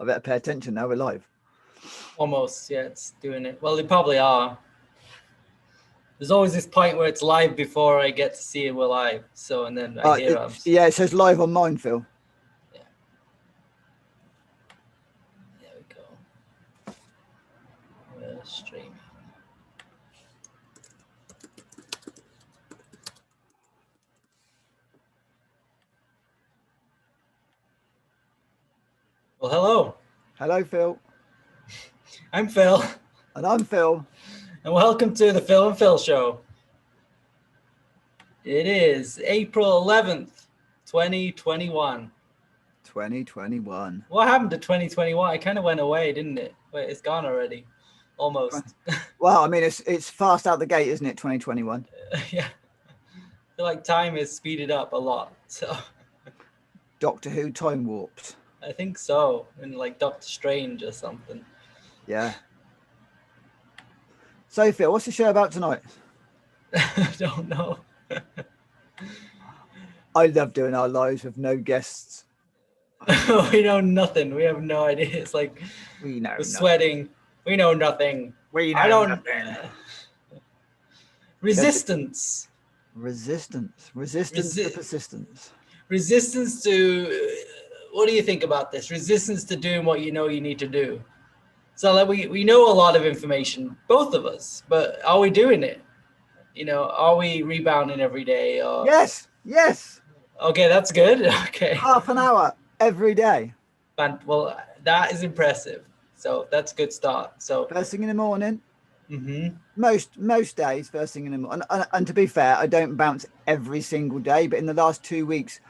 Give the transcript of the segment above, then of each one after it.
I better pay attention now. We're live. Almost, yeah, it's doing it. Well, they probably are. There's always this point where it's live before I get to see it. We're live. So, and then I hear Yeah, it says live on mine, Phil. Yeah. There we go. We're streaming. Well, hello. Hello, Phil. I'm Phil. And I'm Phil. And welcome to the Phil and Phil Show. It is April 11th, 2021. 2021. What happened to 2021? It kind of went away, didn't it? Wait, it's gone already. Almost. Well, I mean, it's fast out the gate, isn't it? 2021. Yeah. I feel like time is speeded up a lot. So Doctor Who time warps. I think so. In like Doctor Strange or something. Yeah. So, Phil, what's the show about tonight? I don't know. I love doing our lives with no guests. We know nothing. We have no idea. It's like we're sweating. We know nothing. Nothing. Resistance. Resistance to persistence. Resistance to. What do you think about this? Resistance to doing what you know you need to do. So like we know a lot of information, both of us, but are we doing it? You know, are we rebounding every day? Or... Yes. Okay, that's good. Okay. Half an hour every day. Well, that is impressive. So that's a good start. So first thing in the morning. Mm-hmm. Most days, first thing in the morning. And to be fair, I don't bounce every single day, but in the last 2 weeks,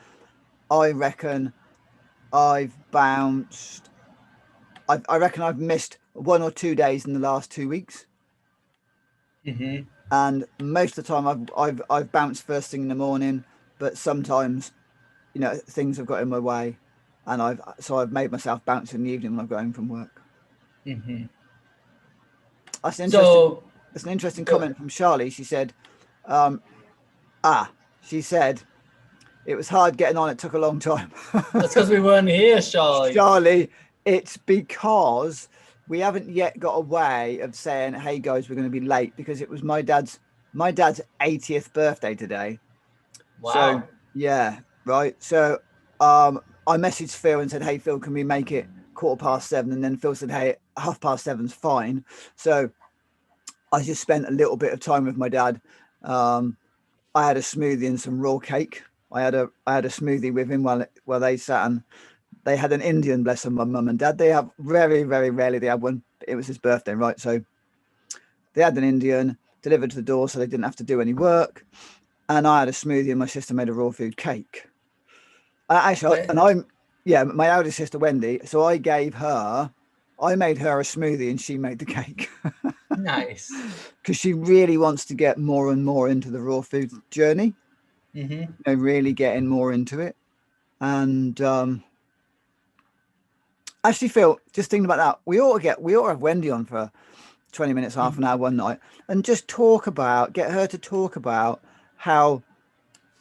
I reckon I've bounced. I reckon I've missed 1 or 2 days in the last 2 weeks. Mm-hmm. And most of the time, I've bounced first thing in the morning, but sometimes, you know, things have got in my way, and I've made myself bounce in the evening when I'm going from work. Mm-hmm. That's an interesting comment from Charlie. She said, she said, it was hard getting on. It took a long time. That's because we weren't here, Charlie. Charlie, it's because we haven't yet got a way of saying, hey guys, we're going to be late, because it was my dad's 80th birthday today. Wow. So yeah, right. So I messaged Phil and said, hey Phil, can we make it 7:15? And then Phil said, hey, 7:30's fine. So I just spent a little bit of time with my dad. I had a smoothie and some raw cake. I had a smoothie with him while they sat, and they had an Indian, bless them, my mum and dad. They have very, very rarely they have one. It was his birthday, right? So they had an Indian delivered to the door, so they didn't have to do any work. And I had a smoothie, and my sister made a raw food cake. My eldest sister Wendy. So I made her a smoothie, and she made the cake. Nice. Because she really wants to get more and more into the raw food journey. Mm-hmm. You know, really getting more into it. And actually, Phil, just thinking about that, we ought to have Wendy on for 20 minutes, half an hour one night, and just get her to talk about how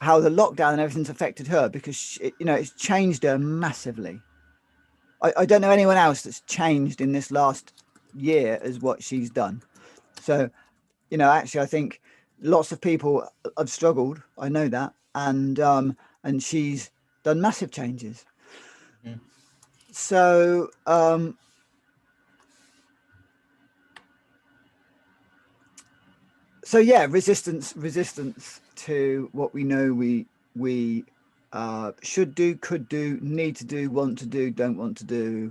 the lockdown and everything's affected her, because it's changed her massively. I don't know anyone else that's changed in this last year as what she's done. So, actually, I think lots of people have struggled. I know that, and she's done massive changes. Mm-hmm. So, yeah, resistance to what we know we should do, could do, need to do, want to do, don't want to do.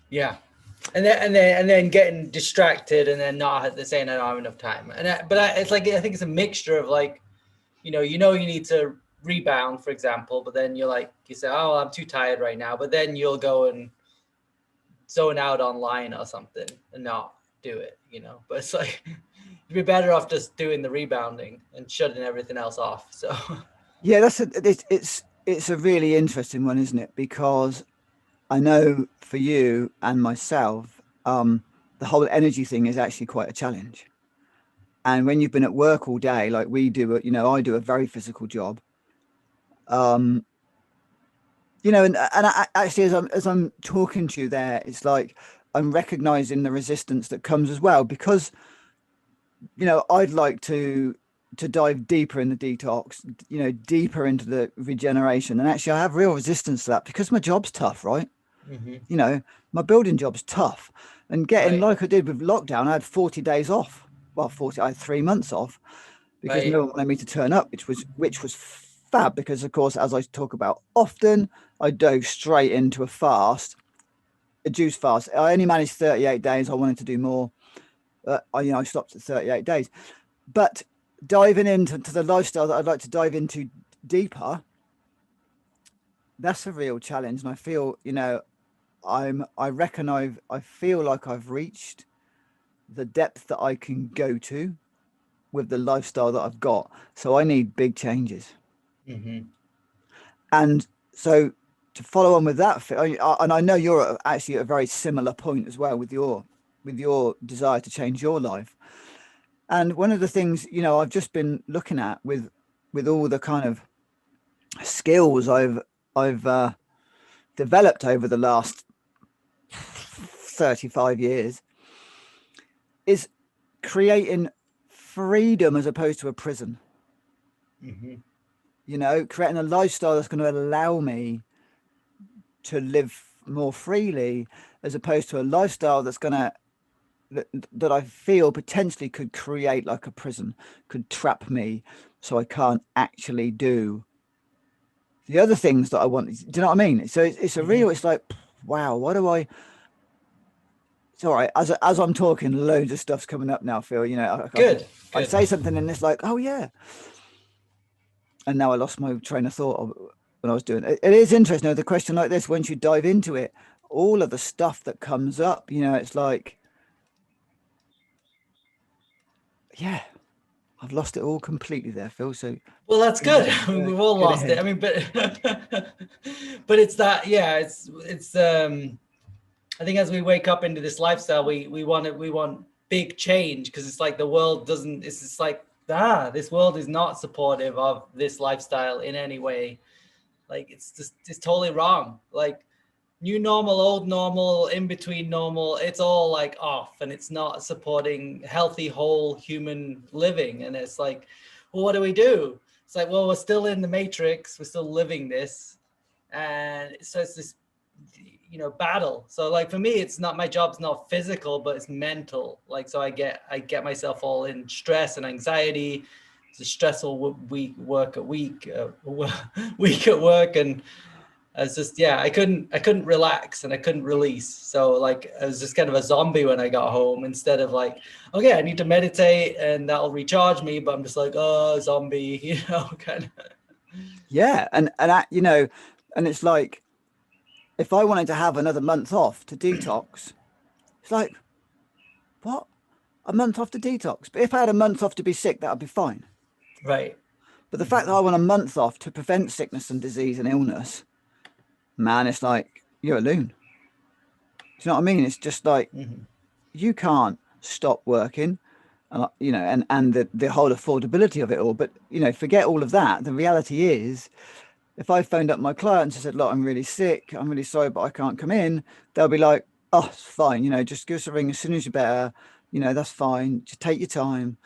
Yeah. And then getting distracted, and then not saying I don't have enough time. It's like, I think it's a mixture of like, you need to rebound, for example, but then you say, oh, I'm too tired right now, but then you'll go and zone out online or something and not do it, But it's like, you'd be better off just doing the rebounding and shutting everything else off. So yeah, it's a really interesting one, isn't it? Because I know for you and myself, the whole energy thing is actually quite a challenge. And when you've been at work all day, like we do, I do a very physical job. you know, and actually, as I'm talking to you there, it's like I'm recognizing the resistance that comes as well, because you know I'd like to dive deeper in the detox, you know, deeper into the regeneration, and actually I have real resistance to that because my job's tough, right? Hmm. You know, my building job's tough, and getting Right, like I did with lockdown, I had 40 days off. Well, 40, I had 3 months off because no right, one wanted me to turn up, which was fab because of course, as I talk about often, I dove straight into a fast, a juice fast. I only managed 38 days. I wanted to do more. I stopped at 38 days. But diving into the lifestyle that I'd like to dive into deeper, that's a real challenge. And I feel, you know, I reckon I feel like I've reached the depth that I can go to with the lifestyle that I've got. So I need big changes. hmm, And so to follow on with that, and I know you're actually at a very similar point as well with your desire to change your life. And one of the things, you know, I've just been looking at with all the kind of skills I've developed over the last 35 years is creating freedom as opposed to a prison. hmm. You know, creating a lifestyle that's going to allow me to live more freely as opposed to a lifestyle that's going to that I feel potentially could create like a prison, could trap me so I can't actually do the other things that I want. Do you know what I mean? So it's a Hmm. real, it's like, wow, what do I, it's all right. As I'm talking, loads of stuff's coming up now, Phil. You know, Good, I good. say something and it's like, oh yeah. And now I lost my train of thought when I was doing it. It is interesting, though, the question like this, once you dive into it, all of the stuff that comes up, you know, it's like, yeah, I've lost it all completely there, Phil. So Well, that's go good. ahead. I mean, we've all Go lost it. I ahead. mean, but but it's that, yeah, it's I think as we wake up into this lifestyle, we want big change because it's like the world doesn't. It's just like this world is not supportive of this lifestyle in any way. Like it's totally wrong. Like new normal, old normal, in between normal, it's all like off, and it's not supporting healthy, whole human living. And it's like, well, what do we do? It's like, well, we're still in the matrix, we're still living this, and so it's this battle. So like for me, it's not, my job's not physical, but it's mental. Like so I get myself all in stress and anxiety. It's a stressful week week at work. And I was just, yeah, I couldn't relax and I couldn't release. So like I was just kind of a zombie when I got home, instead of like, okay, I need to meditate and that'll recharge me, but I'm just like, oh, zombie, kind of. Yeah. You know, and it's like, if I wanted to have another month off to detox, it's like, what? A month off to detox? But if I had a month off to be sick, that would be fine. Right. But the fact that Mm-hmm. I want a month off to prevent sickness and disease and illness, man, it's like you're a loon. Do you know what I mean? It's just like Mm-hmm. you can't stop working, you know, and the whole affordability of it all. But you know, forget all of that. The reality is, if I phoned up my clients and said, "Look, I'm really sick. I'm really sorry, but I can't come in," they'll be like, "Oh, it's fine. You know, just give us a ring as soon as you're better. You know, that's fine. Just take your time."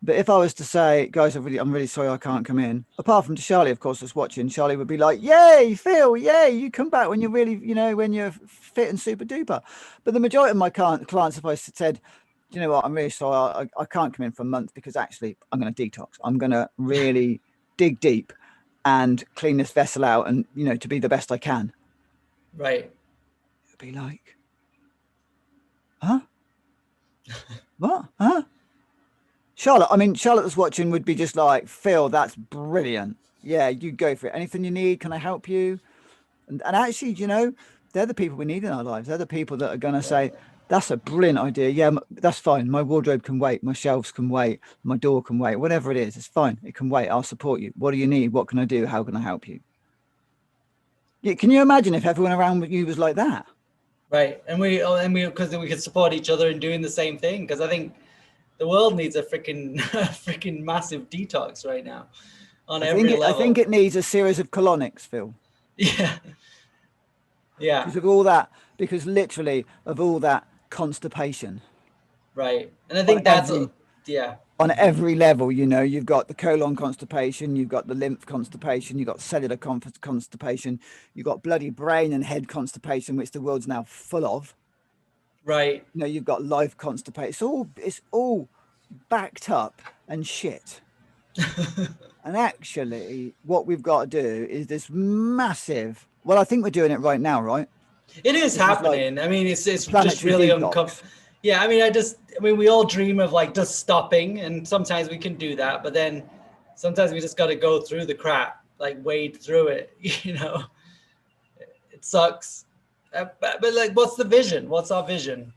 But if I was to say, guys, I'm really sorry I can't come in, apart from to Charlie, of course, was watching, Charlie would be like, yay, Phil, yay, you come back when you're really, you know, when you're fit and super duper. But the majority of my clients, if I said, you know what, I'm really sorry, I can't come in for a month because actually I'm going to detox. I'm going to really dig deep and clean this vessel out and, you know, to be the best I can. Right. It'd be like, huh? What? Huh? Charlotte, I mean, Charlotte that's watching would be just like, Phil, that's brilliant. Yeah, you go for it. Anything you need, can I help you? And actually, you know, they're the people we need in our lives. They're the people that are going to Yeah. say, that's a brilliant idea. Yeah, that's fine. My wardrobe can wait. My shelves can wait. My door can wait. Whatever it is, it's fine. It can wait. I'll support you. What do you need? What can I do? How can I help you? Yeah, can you imagine if everyone around you was like that? Right. And we because we could support each other in doing the same thing, because I think the world needs a freaking freaking massive detox right now on every I think level. it needs a series of colonics, Phil. Yeah. Yeah. because of all that, because literally of all that constipation Right. And I on think that's every yeah. on Hmm. every level. You've got the colon constipation, you've got the lymph constipation, you've got cellular constipation, you've got bloody brain and head constipation, which the world's now full of. Right. You've got life constipation. It's all backed up and shit. And actually, what we've got to do is this massive. Well, I think we're doing it right now, right? It is This is like happening. I mean, a it's just planetary really detox. Yeah, I mean, I mean, we all dream of like just stopping, and sometimes we can do that, but then sometimes we just got to go through the crap, like wade through it. It sucks. But like, what's the vision? What's our vision?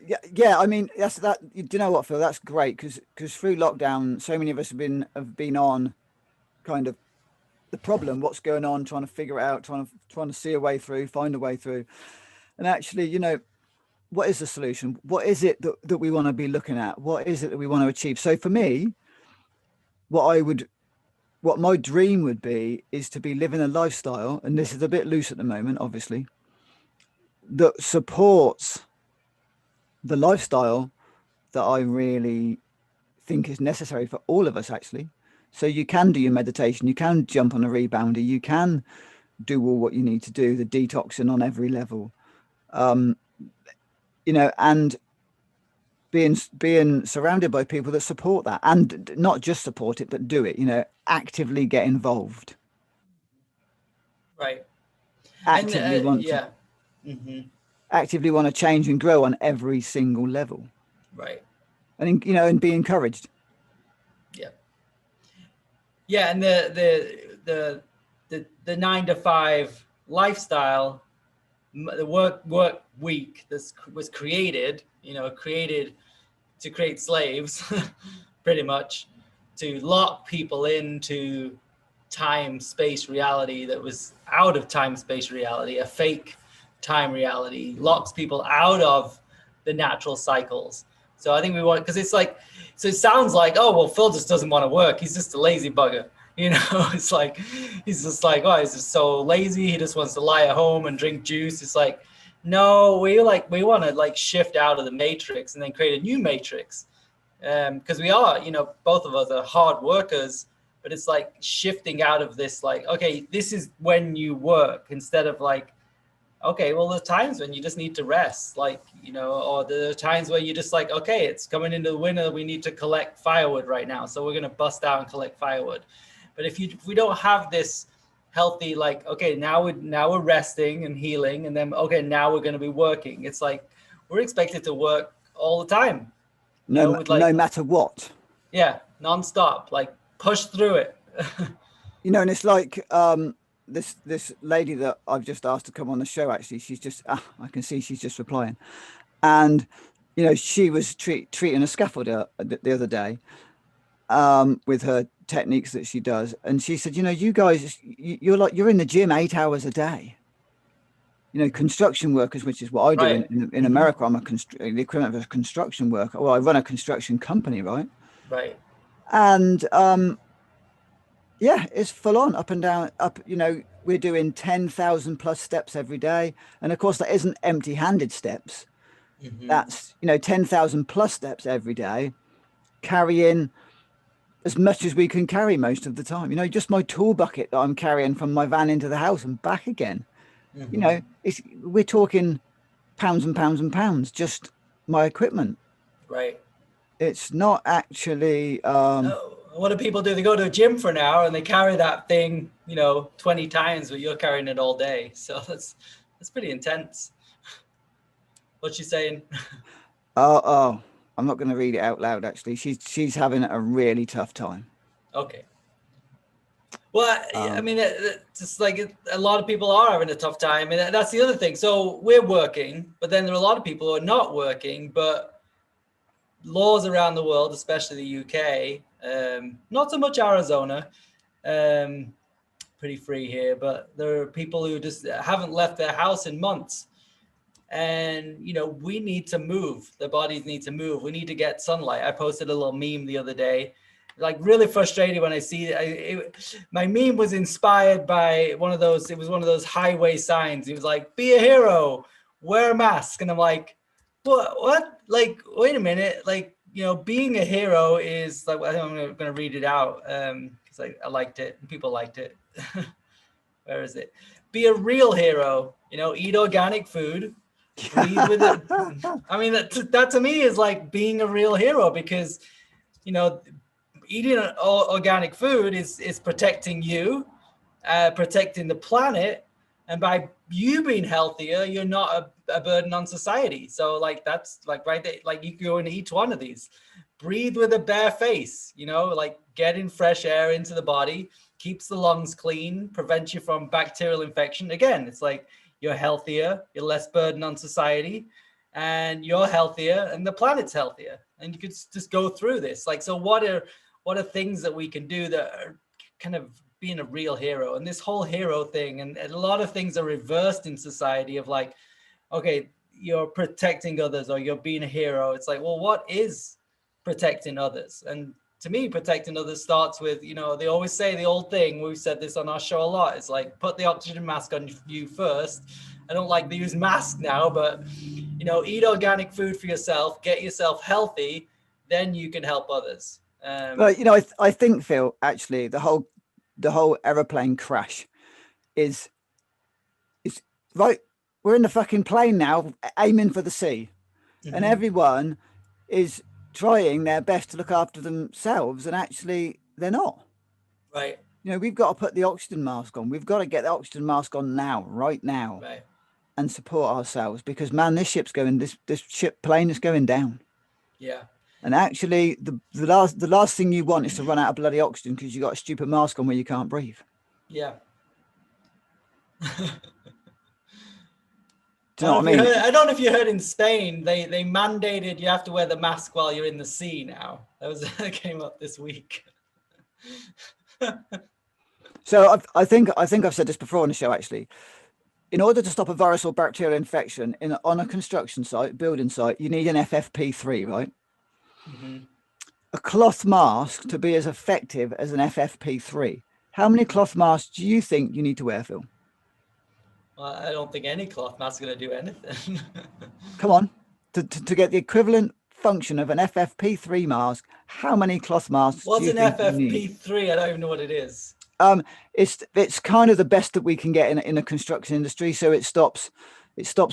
Yeah, yeah. I mean, that's that. Do you know what, Phil? That's great because through lockdown, so many of us have been on kind of the problem, what's going on, trying to figure it out, trying to see a way through, find a way through, and actually, what is the solution? What is it that we want to be looking at? What is it that we want to achieve? So for me, what I would what my dream would be is to be living a lifestyle, and this is a bit loose at the moment, obviously, that supports the lifestyle that I really think is necessary for all of us, actually. So you can do your meditation, you can jump on a rebounder, you can do all what you need to do, the detoxing on every level, and being surrounded by people that support that, and not just support it, but do it. Actively get involved, Right. And actively want to yeah. Hmm. actively want to change and grow on every single level, Right. and be encouraged. Yeah. Yeah, and the 9 to 5 lifestyle, the work week, this was created, created to create slaves, pretty much, to lock people into time space reality that was out of time space reality, a fake time reality, locks people out of the natural cycles. So I think we want, because it's like, so it sounds like, oh well, Phil just doesn't want to work, he's just a lazy bugger. It's like, he's just like, oh, he's just so lazy, he just wants to lie at home and drink juice. It's like, no, we want to like shift out of the matrix and then create a new matrix, because we are, both of us are hard workers, but it's like shifting out of this, like, okay, this is when you work, instead of like, okay, well, there's times when you just need to rest, like, or there are times where you just like, okay, it's coming into the winter, we need to collect firewood right now, so we're going to bust out and collect firewood. But if we don't have this healthy, like, okay, now we're resting and healing, and then, okay, now we're going to be working, it's like we're expected to work all the time, with No like, matter what. yeah, nonstop, like push through it. And it's like this lady that I've just asked to come on the show. Actually, she's just I can see she's just replying, and she was treating a scaffolder the other day, with her techniques that she does, and she said, you guys, you're in the gym 8 hours a day. Construction workers, which is what I do Right. in Hmm. America. I'm the equivalent of a construction worker. Well, I run a construction company, right? Right. And yeah, it's full on, up and down, up. We're doing 10,000 plus steps every day, and of course that isn't empty-handed steps. Hmm. That's 10,000 plus steps every day, carrying as much as we can carry most of the time. Just my tool bucket that I'm carrying from my van into the house and back again. Hmm. We're talking pounds and pounds and pounds, just my equipment. Right. It's not actually What do people do? They go to a gym for an hour and they carry that thing, 20 times, but you're carrying it all day. So that's pretty intense. What's she saying? oh, I'm not going to read it out loud. Actually, she's having a really tough time. Okay. Well, I Um, mean, it's just like a lot of people are having a tough time, and that's the other thing. So we're working, but then there are a lot of people who are not working, but laws around the world, especially the UK, not so much Arizona, um, pretty free here, but there are people who just haven't left their house in months. And, we need to move. The bodies need to move. We need to get sunlight. I posted a little meme the other day, like really frustrated when I see it. My meme was inspired by one of those. It was one of those highway signs. It was like, "Be a hero, wear a mask," and I'm like, "What? Like, wait a minute. Like, being a hero is like." I think I'm going to read it out because I liked it and people liked it. Where is it? Be a real hero. Eat organic food. Breathe with it. I mean, that to me is like being a real hero because eating organic food is protecting you, protecting the planet, and by you being healthier, you're not a burden on society. So like that's like right there, like you go into each one of these. Breathe with a bare face, like getting fresh air into the body, keeps the lungs clean, prevents you from bacterial infection. Again, it's like you're healthier, you're less burden on society, and you're healthier, and the planet's healthier. And you could just go through this. Like, so what are things that we can do that are kind of being a real hero? And this whole hero thing, and a lot of things are reversed in society of like, okay, you're protecting others or you're being a hero. It's like, well, what is protecting others? And to me, protecting others starts with, they always say the old thing, we've said this on our show a lot, it's like, put the oxygen mask on you first. I don't like to use mask now, but, eat organic food for yourself, get yourself healthy, then you can help others. But, I think, Phil, actually, the whole aeroplane crash is right. We're in the fucking plane now, aiming for the sea, and everyone is trying their best to look after themselves, and actually they're not. Right. We've got to put the oxygen mask on. We've got to get the oxygen mask on now, right now, Right. and support ourselves because, man, this plane is going down. Yeah. And actually, the last thing you want is to run out of bloody oxygen because you got a stupid mask on where you can't breathe. Yeah. Do you know what I mean? I don't know if you heard in Spain, they mandated you have to wear the mask while you're in the sea now. That came up this week. So I think I've said this before on the show, actually. In order to stop a virus or bacterial infection on a construction site, building site, you need an FFP3, right? Mm-hmm. A cloth mask to be as effective as an FFP3. How many cloth masks do you think you need to wear, Phil? Well, I don't think any cloth mask is going to do anything. Come on. To get the equivalent function of an FFP3 mask, how many cloth masks What's do you an think you need? FFP3? I don't even know what it is. It's kind of the best that we can get in the construction industry. So it stops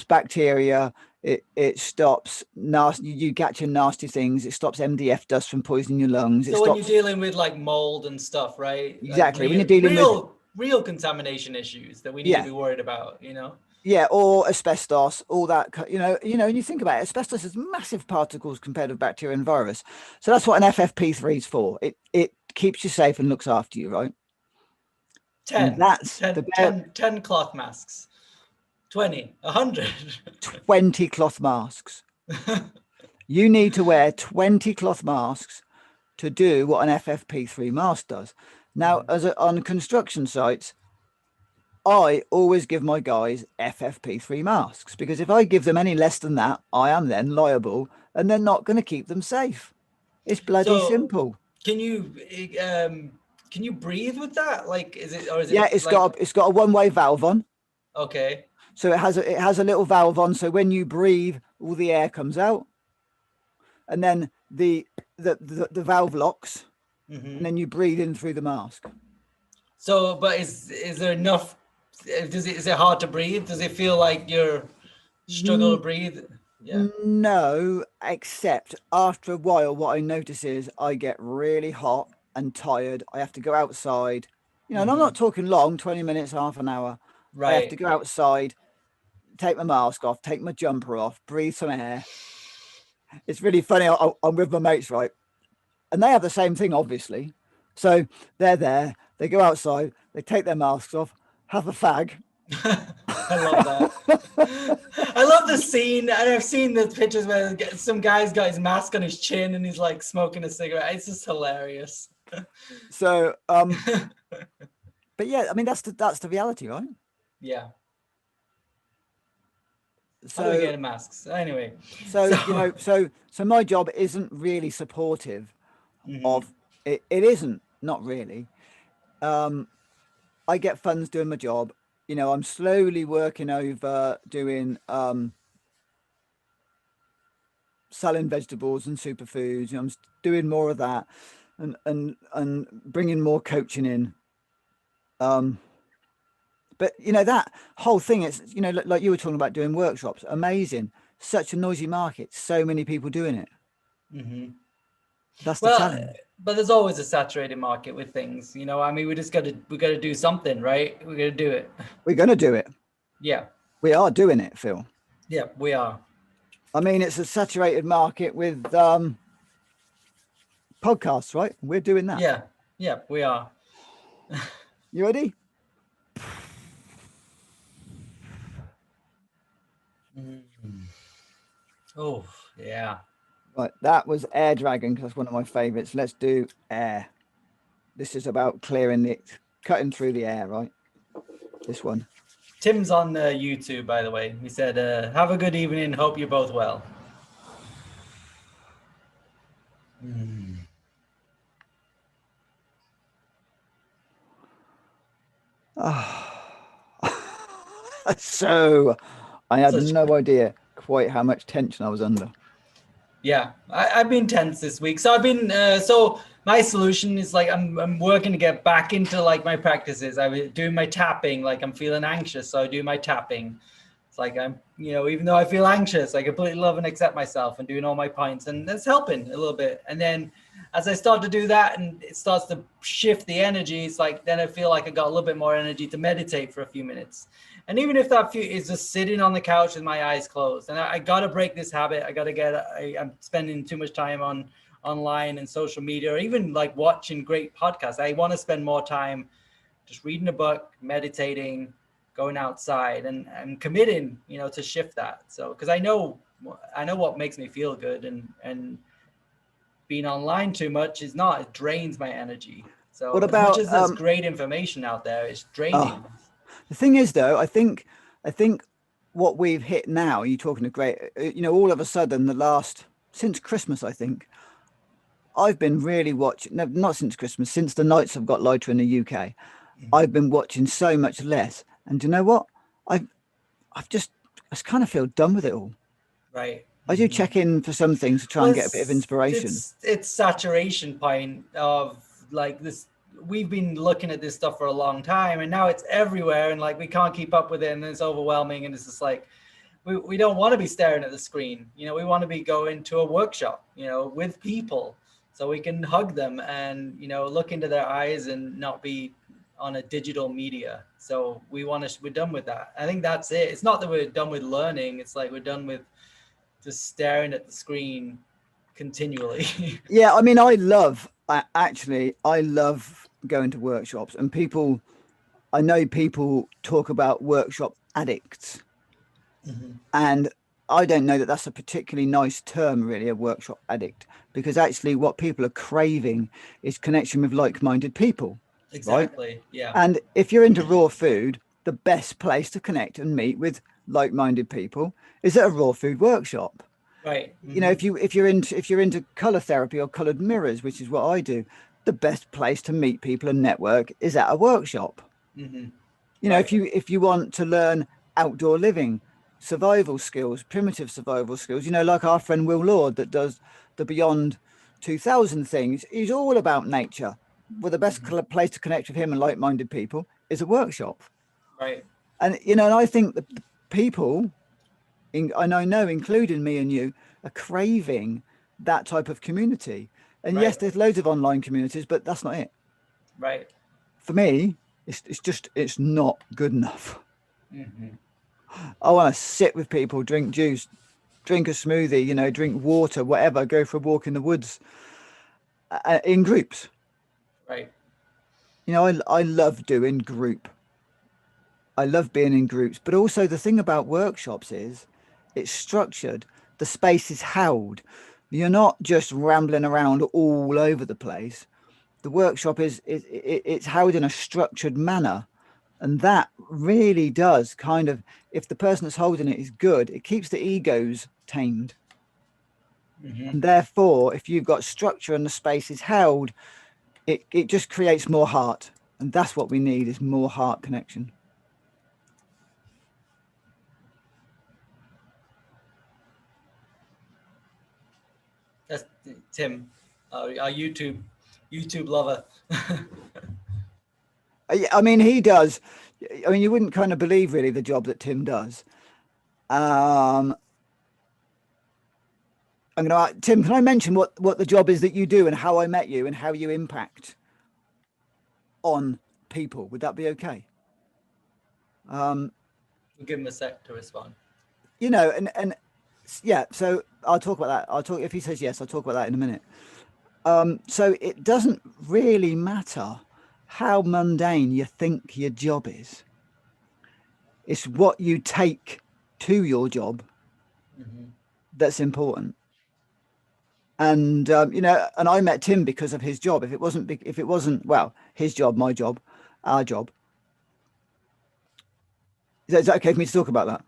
bacteria. It stops you catching nasty things. It stops MDF dust from poisoning your lungs. So when you're dealing with like mold and stuff, right? Exactly. Like When you're dealing with real contamination issues that we need to be worried about, Yeah, or asbestos, all that. And you think about it, asbestos is massive particles compared with bacteria and virus. So that's what an FFP3 is for. It keeps you safe and looks after you, right? 10, that's 10 cloth masks, 20, 100. 20 cloth masks. You need to wear 20 cloth masks to do what an FFP3 mask does. Now, on construction sites, I always give my guys FFP3 masks because if I give them any less than that, I am then liable and they're not going to keep them safe. It's bloody simple. Can you breathe with that? Like, is it it's got a one-way valve on. Okay. So it has a little valve on. So when you breathe, all the air comes out, and then the valve locks, and then you breathe in through the mask. So, but is there enough? Is it hard to breathe? Does it feel like you're struggle to breathe? Yeah. No, except after a while, what I notice is I get really hot and tired. I have to go outside, and I'm not talking long, 20 minutes, half an hour. Right. I have to go outside, take my mask off, take my jumper off, breathe some air. It's really funny. I'm with my mates, right? And they have the same thing, obviously. So they're there, they go outside, they take their masks off, have a fag. I love that. I love the scene, and I've seen the pictures where some guy's got his mask on his chin and he's like smoking a cigarette. It's just hilarious. So, but yeah, I mean that's the reality, right? Yeah. So how do we get masks anyway? So my job isn't really supportive of It isn't, not really. Um, I get funds doing my job. You know, I'm slowly working over doing selling vegetables and superfoods. You know, doing more of that, and bringing more coaching in. Um, but you know that whole thing is, you know, like you were talking about doing workshops. Amazing, such a noisy market, so many people doing it. Hmm. That's the Well, challenge. but there's always a saturated market with things, you know. I mean, we got to do something, right? We got to do it. We're going to do it. Yeah, We are doing it, Phil. yeah, we are. I mean, it's a saturated market with podcasts, right? We're doing that. Yeah, yeah, we are. You ready? Mm. Oh, yeah. Right, that was Air Dragon because that's one of my favorites. Let's do air. This is about clearing it, cutting through the air, right? This one. Tim's on YouTube, by the way. He said, "Have a good evening. Hope you're both well." Mm. So I had Such no idea quite how much tension I was under. Yeah, I've been tense this week. So I've been so my solution is like I'm working to get back into like my practices. I was doing my tapping, like I'm feeling anxious, so I do my tapping. It's like I'm, you know, even though I feel anxious, I completely love and accept myself and doing all my points, and that's helping a little bit. And then as I start to do that and it starts to shift the energy, it's like then I feel like I got a little bit more energy to meditate for a few minutes. And even if that few is just sitting on the couch with my eyes closed, and I got to break this habit. I got to I'm spending too much time on online and social media, or even like watching great podcasts. I want to spend more time just reading a book, meditating, going outside, and committing, you know, to shift that. So, because I know what makes me feel good, and being online too much is not. It drains my energy. So What as much about as there's great information out there, it's oh, draining. the thing is though, I think what we've hit now, you're talking a great, you know, all of a sudden the last since Christmas, I think I've been really watching, no, not since Christmas, since the nights have got lighter in the UK. Mhm. I've been watching so much less. And do you know what? I've I've just I just kind of feel done with it all. Right. I do Hmm. check in for some things to try Well, and get a bit of inspiration. it's saturation point of like this. We've been looking at this stuff for a long time, and now it's everywhere, and like we can't keep up with it, and it's overwhelming, and it's just like we don't want to be staring at the screen. You know, we want to be going to a workshop, you know, with people, so we can hug them and, you know, look into their eyes and not be on a digital media. So we're done with that. I think that's it. It's not that we're done with learning. It's like we're done with just staring at the screen continually. Yeah, I mean, I love going to workshops and people. I know people talk about workshop addicts, Mhm. and I don't know that that's a particularly nice term, really, a workshop addict, because actually what people are craving is connection with like-minded people, right? Exactly. Yeah. And if you're into raw food, the best place to connect and meet with like-minded people is at a raw food workshop. Right. You know, Hmm. if you're into color therapy or colored mirrors, which is what I do, the best place to meet people and network is at a workshop. Hmm. You know, if Right. you want to learn outdoor living, survival skills, primitive survival skills, you know, like our friend Will Lord that does the Beyond 2000 things, he's all about nature. Well, the best Hmm. place to connect with him and like-minded people is a workshop. Right. And you know, and I think the people, and I know, including me and you, are craving that type of community. And yes, Right. there's loads of online communities, but that's not it. Right. For me, it's not good enough. Hmm. I want to sit with people, drink juice, drink a smoothie, you know, drink water, whatever, go for a walk in the woods in groups. Right. You know, I love doing group. I love being in groups, but also the thing about workshops is it's structured. The space is held. You're not just rambling around all over the place. The workshop it's held in a structured manner, and that really does kind of, if the person that's holding it is good, it keeps the egos tamed. Hmm. And therefore, if you've got structure and the space is held, it just creates more heart, and that's what we need, is more heart connection. That's Tim, our YouTube lover. Yeah, I mean, he does. I mean, you wouldn't kind of believe really the job that Tim does. Um, I'm gonna Tim. Can I mention what the job is that you do and how I met you and how you impact on people? Would that be okay? Um, We'll give him a sec to respond. you know, and yeah. So I'll talk about that. I'll talk if he says yes. I'll talk about that in a minute. So it doesn't really matter how mundane you think your job is. It's what you take to your job Mm-hmm. that's important. And you know, and I met Tim because of his job. If it wasn't, well, his job, my job, our job. Is that okay for me to talk about that?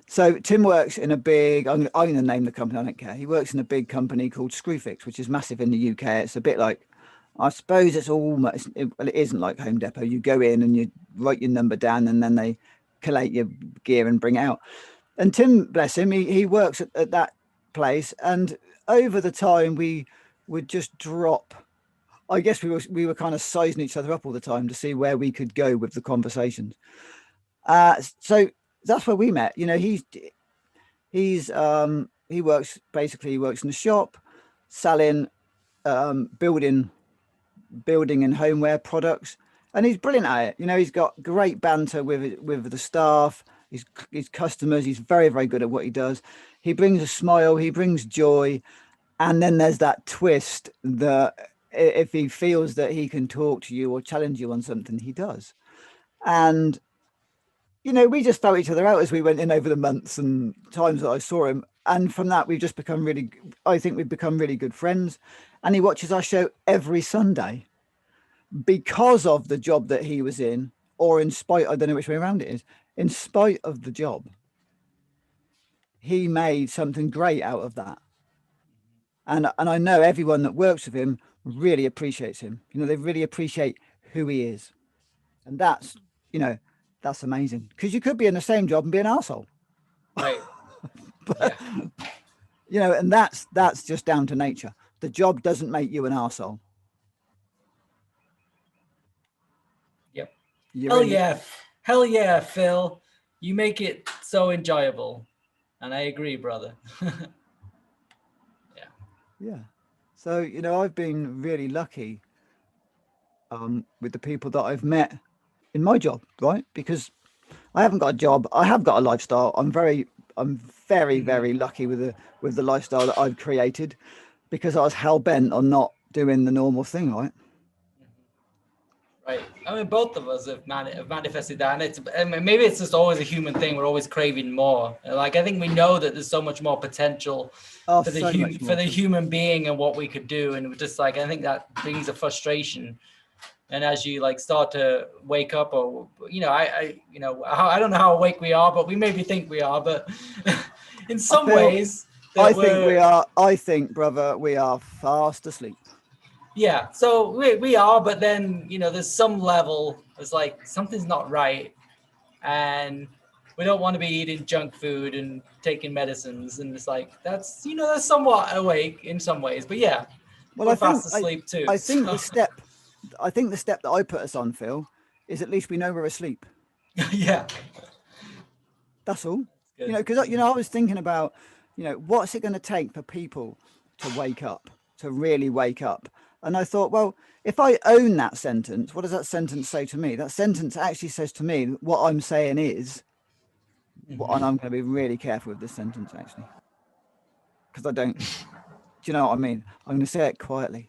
So Tim works in a big. I'm going to name the company. I don't care. He works in a big company called Screwfix, which is massive in the UK. It's a bit like, I suppose it's almost. Well, it isn't like Home Depot. You go in and you write your number down, and then they collate your gear and bring it out. And Tim, bless him, he works at that place, and over the time we would just drop. I guess we were kind of sizing each other up all the time to see where we could go with the conversations. So that's where we met. You know, he works in the shop, selling building and homeware products, and he's brilliant at it. You know, he's got great banter with the staff, his customers. He's very good at what he does. He brings a smile, he brings joy, and then there's that twist that if he feels that he can talk to you or challenge you on something, he does. And you know, we just felt each other out as we went in over the months and times that I saw him. And from that, we've just become really, I think we've become really good friends. And he watches our show every Sunday because of the job that he was in, or in spite, I don't know which way around it is, in spite of the job, he made something great out of that. And I know everyone that works with him really appreciates him. You know, they really appreciate who he is. And that's, you know, that's amazing. Because you could be in the same job and be an asshole. Right. But Yeah. you know, and that's just down to nature. The job doesn't make you an arsehole. Yep. You're Hell in yeah. Hell yeah, Phil. You make it so enjoyable. And I agree, brother. Yeah. yeah. So, you know, I've been really lucky with the people that I've met in my job, right? Because I haven't got a job. I have got a lifestyle. I'm very lucky with the lifestyle that I've created because I was hell bent on not doing the normal thing, right? Right. I mean, both of us have manifested that, and I mean, maybe it's just always a human thing. We're always craving more. Like I think we know that there's so much more potential Oh, for the so much more. human being and what we could do, and we're just like I think that brings a frustration. And as you like start to wake up, or I don't know how awake we are, but we maybe think we are. But in I some feel ways, that we're I think, brother, we are fast asleep. yeah. So we are, but then there's some level. It's like something's not right, and we don't want to be eating junk food and taking medicines, and it's like that's somewhat awake in some ways, but yeah, Well, we're fast asleep too. I think So the step that I put us on, Phil, is at least we know we're asleep. yeah, That's all. You good. know, because you know, I was thinking about, you know, what's it going to take for people to wake up, to really wake up? And I thought, well, if I own that sentence, what does that sentence say to me? That sentence actually says to me what I'm saying is, and I'm going to be really careful with this sentence actually, because I don't. Do you know what I mean? I'm going to say it quietly.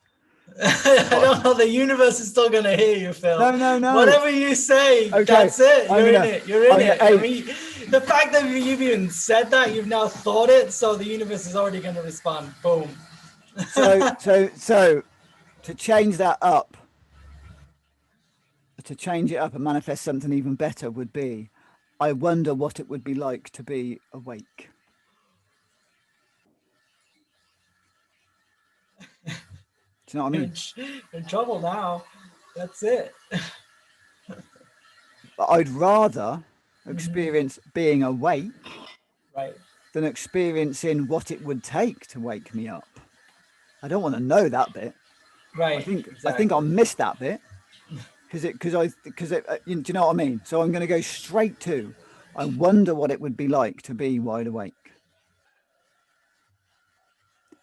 I don't know. The universe is still gonna hear you, Phil. No. Whatever you say, Okay, that's it. I'm You're in gonna. it. You're in it. I Hey, mean, the fact that you've even said that, you've now thought it, so the universe is already gonna respond. Boom. so to change that up, to change it up and manifest something even better would be, I wonder what it would be like to be awake. Do you know what I mean? You're in trouble now. That's it. But I'd rather Mhm. experience being awake Right. than experiencing what it would take to wake me up. I don't want to know that bit. Right. I think I'll Exactly. miss that bit do you know what I mean? So I'm going to go straight to. I wonder what it would be like to be wide awake.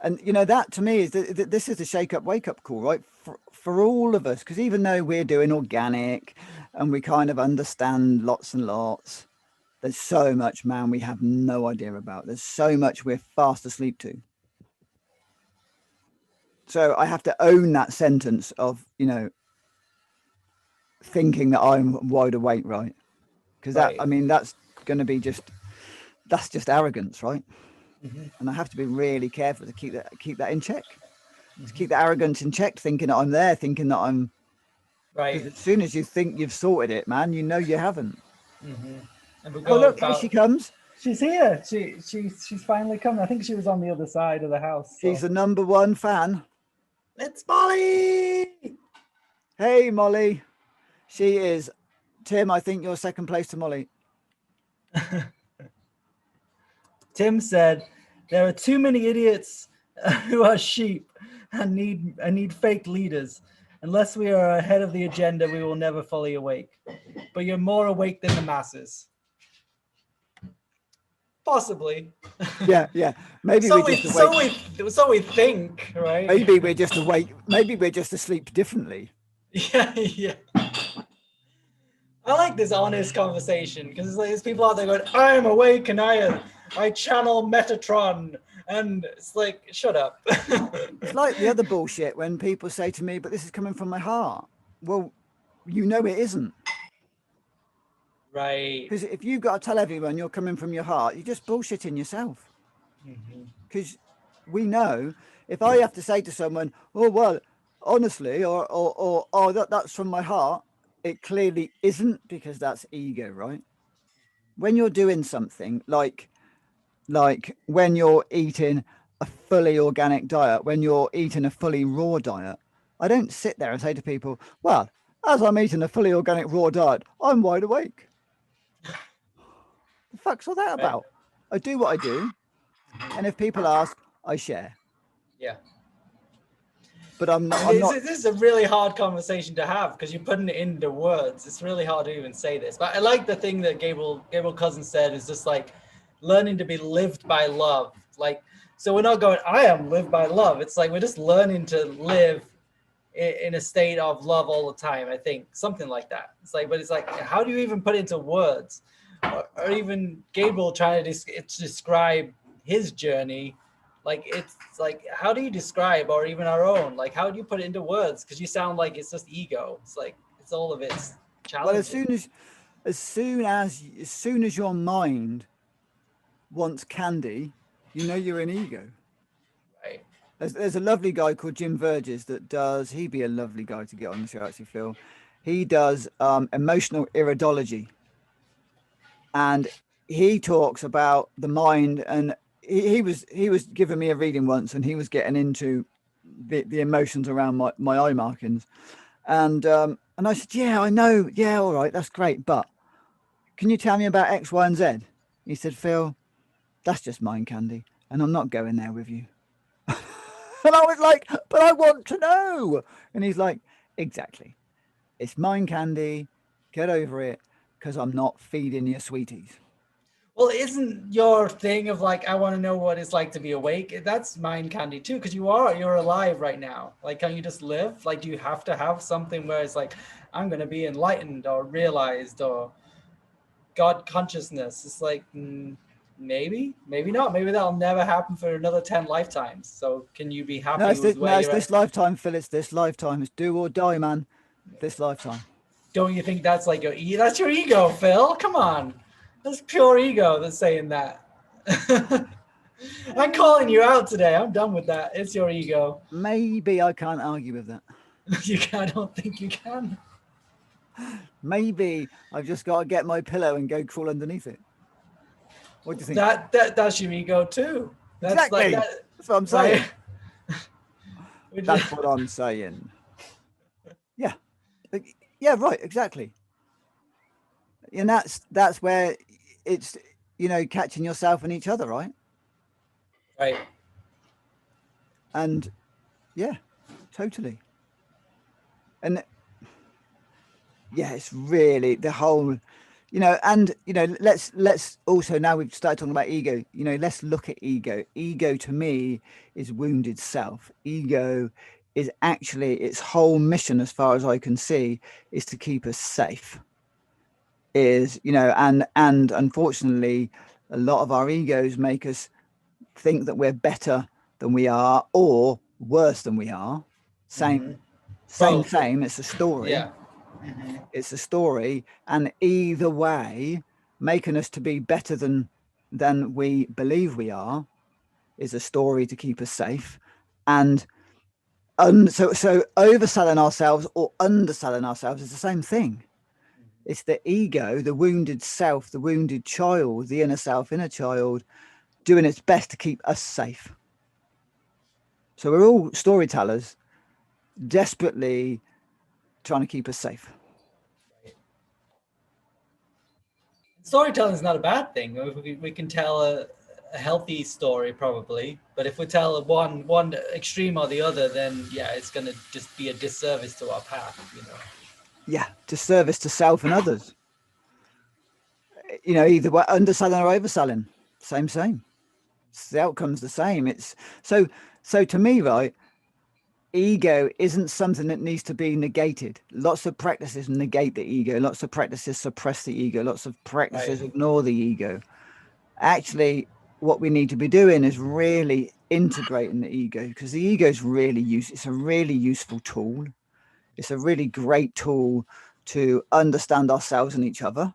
And that to me is this is a shake up wake up call, right? For all of us, because even though we're doing organic and we kind of understand lots and lots, there's so much, man, we have no idea about. There's so much we're fast asleep to. So I have to own that sentence of thinking that I'm wide awake, right? Because Right. that's going to be that's just arrogance, right? Hmm. And I have to be really careful to keep that in check, to Hmm. keep the arrogance in check, thinking that I'm there, thinking that I'm. Because Right. as soon as you think you've sorted it, man, you haven't. Hmm. And we Oh go look, here she about. comes. She's here. She's finally come. I think she was on the other side of the house. She's So the number one fan. It's Molly. Hey Molly, she is. Tim, I think you're second place to Molly. Tim said, "There are too many idiots who are sheep and need fake leaders. Unless we are ahead of the agenda, we will never fully awake. But you're more awake than the masses. Possibly. Yeah, yeah. Maybe we're So we just awake. so we think, right? Maybe we're just awake. Maybe we're just asleep differently. Yeah, yeah. I like this honest conversation because there's people out there going, "I'm awake and I channel Metatron," and it's like, shut up. It's like the other bullshit when people say to me, "But this is coming from my heart." Well, it isn't. Right. Because if you've got to tell everyone you're coming from your heart, you're just bullshitting yourself. Hmm. Because we know if I have to say to someone, "Oh well, honestly," or "Oh that's from my heart," it clearly isn't, because that's ego, right? When you're doing something like when you're eating a fully organic diet, when you're eating a fully raw diet, I don't sit there and say to people, "Well, as I'm eating a fully organic raw diet, I'm wide awake." The fuck's all that Right. about? I do what I do, and if people ask, I share. Yeah. But I'm not. And I'm not. this is a really hard conversation to have because you're putting it into words. It's really hard to even say this. But I like the thing that Gabriel Cousins said is just like learning to be lived by love. Like, so we're not going, I am lived by love. It's like we're just learning to live in a state of love all the time. I think something like that. It's like, but it's like, how do you even put it into words? Or even Gabriel trying to describe his journey, like it's like, how do you describe, or even our own, like how do you put it into words? Because you sound like it's just ego. It's like it's all of it's Well, challenging. as soon as your mind wants candy, you're in ego. Right. There's a lovely guy called Jim Verges that does. He'd be a lovely guy to get on the show. Actually, Phil, he does emotional iridology, and he talks about the mind. And he was giving me a reading once, and he was getting into the emotions around my eye markings, and I said, yeah, I know, yeah, all right, that's great, but can you tell me about X, Y, and Z? He said, Phil, that's just mind candy, and I'm not going there with you. And I was like, but I want to know. And he's like, exactly. It's mind candy. Get over it, because I'm not feeding you sweeties. Well, isn't your thing of like, I want to know what it's like to be awake? That's mind candy too, because you're alive right now. Like, can you just live? Like, do you have to have something where it's like, I'm going to be enlightened or realized or God consciousness? It's like, maybe not. Maybe that'll never happen for another 10 lifetimes. So can you be No, happy with where it's you're this at? lifetime, Phil. It's this lifetime. It's do or die, man. This lifetime. Don't you think that's like that's your ego, Phil? Come on. That's pure ego that's saying that. I'm calling you out today. I'm done with that. It's your ego. Maybe I can't argue with that. I don't think you can. Maybe I've just got to get my pillow and go crawl underneath it. What do you think? That's your ego too. That's like Exactly. that, That's what I'm right? saying. That's what I'm saying. Yeah. Yeah, right, exactly. And that's where it's, catching yourself and each other, right? Right. And yeah, totally. And yeah, it's really the whole, and let's also, now we've started talking about ego, let's look at ego. Ego to me is wounded self. Ego is actually, its whole mission, as far as I can see, is to keep us safe. Is, and unfortunately, a lot of our egos make us think that we're better than we are, or worse than we are. Mhm. Both. Same. It's a story. Yeah. Mhm. It's a story, and either way, making us to be better than we believe we are is a story to keep us safe. And so overselling ourselves or underselling ourselves is the same thing. It's the ego, the wounded self, the wounded child, the inner self, inner child, doing its best to keep us safe. So we're all storytellers, desperately trying to keep us safe. Storytelling is not a bad thing. We can tell a healthy story probably, but if we tell one extreme or the other, then yeah, it's going to just be a disservice to our path. Yeah, to service to self and others. Either way, underselling or overselling, same. The outcome's the same. It's so to me, right? Ego isn't something that needs to be negated. Lots of practices negate the ego. Lots of practices suppress the ego. Lots of practices ignore the ego. Actually, what we need to be doing is really integrating the ego, because the ego is really it's a really useful tool. It's a really great tool to understand ourselves and each other.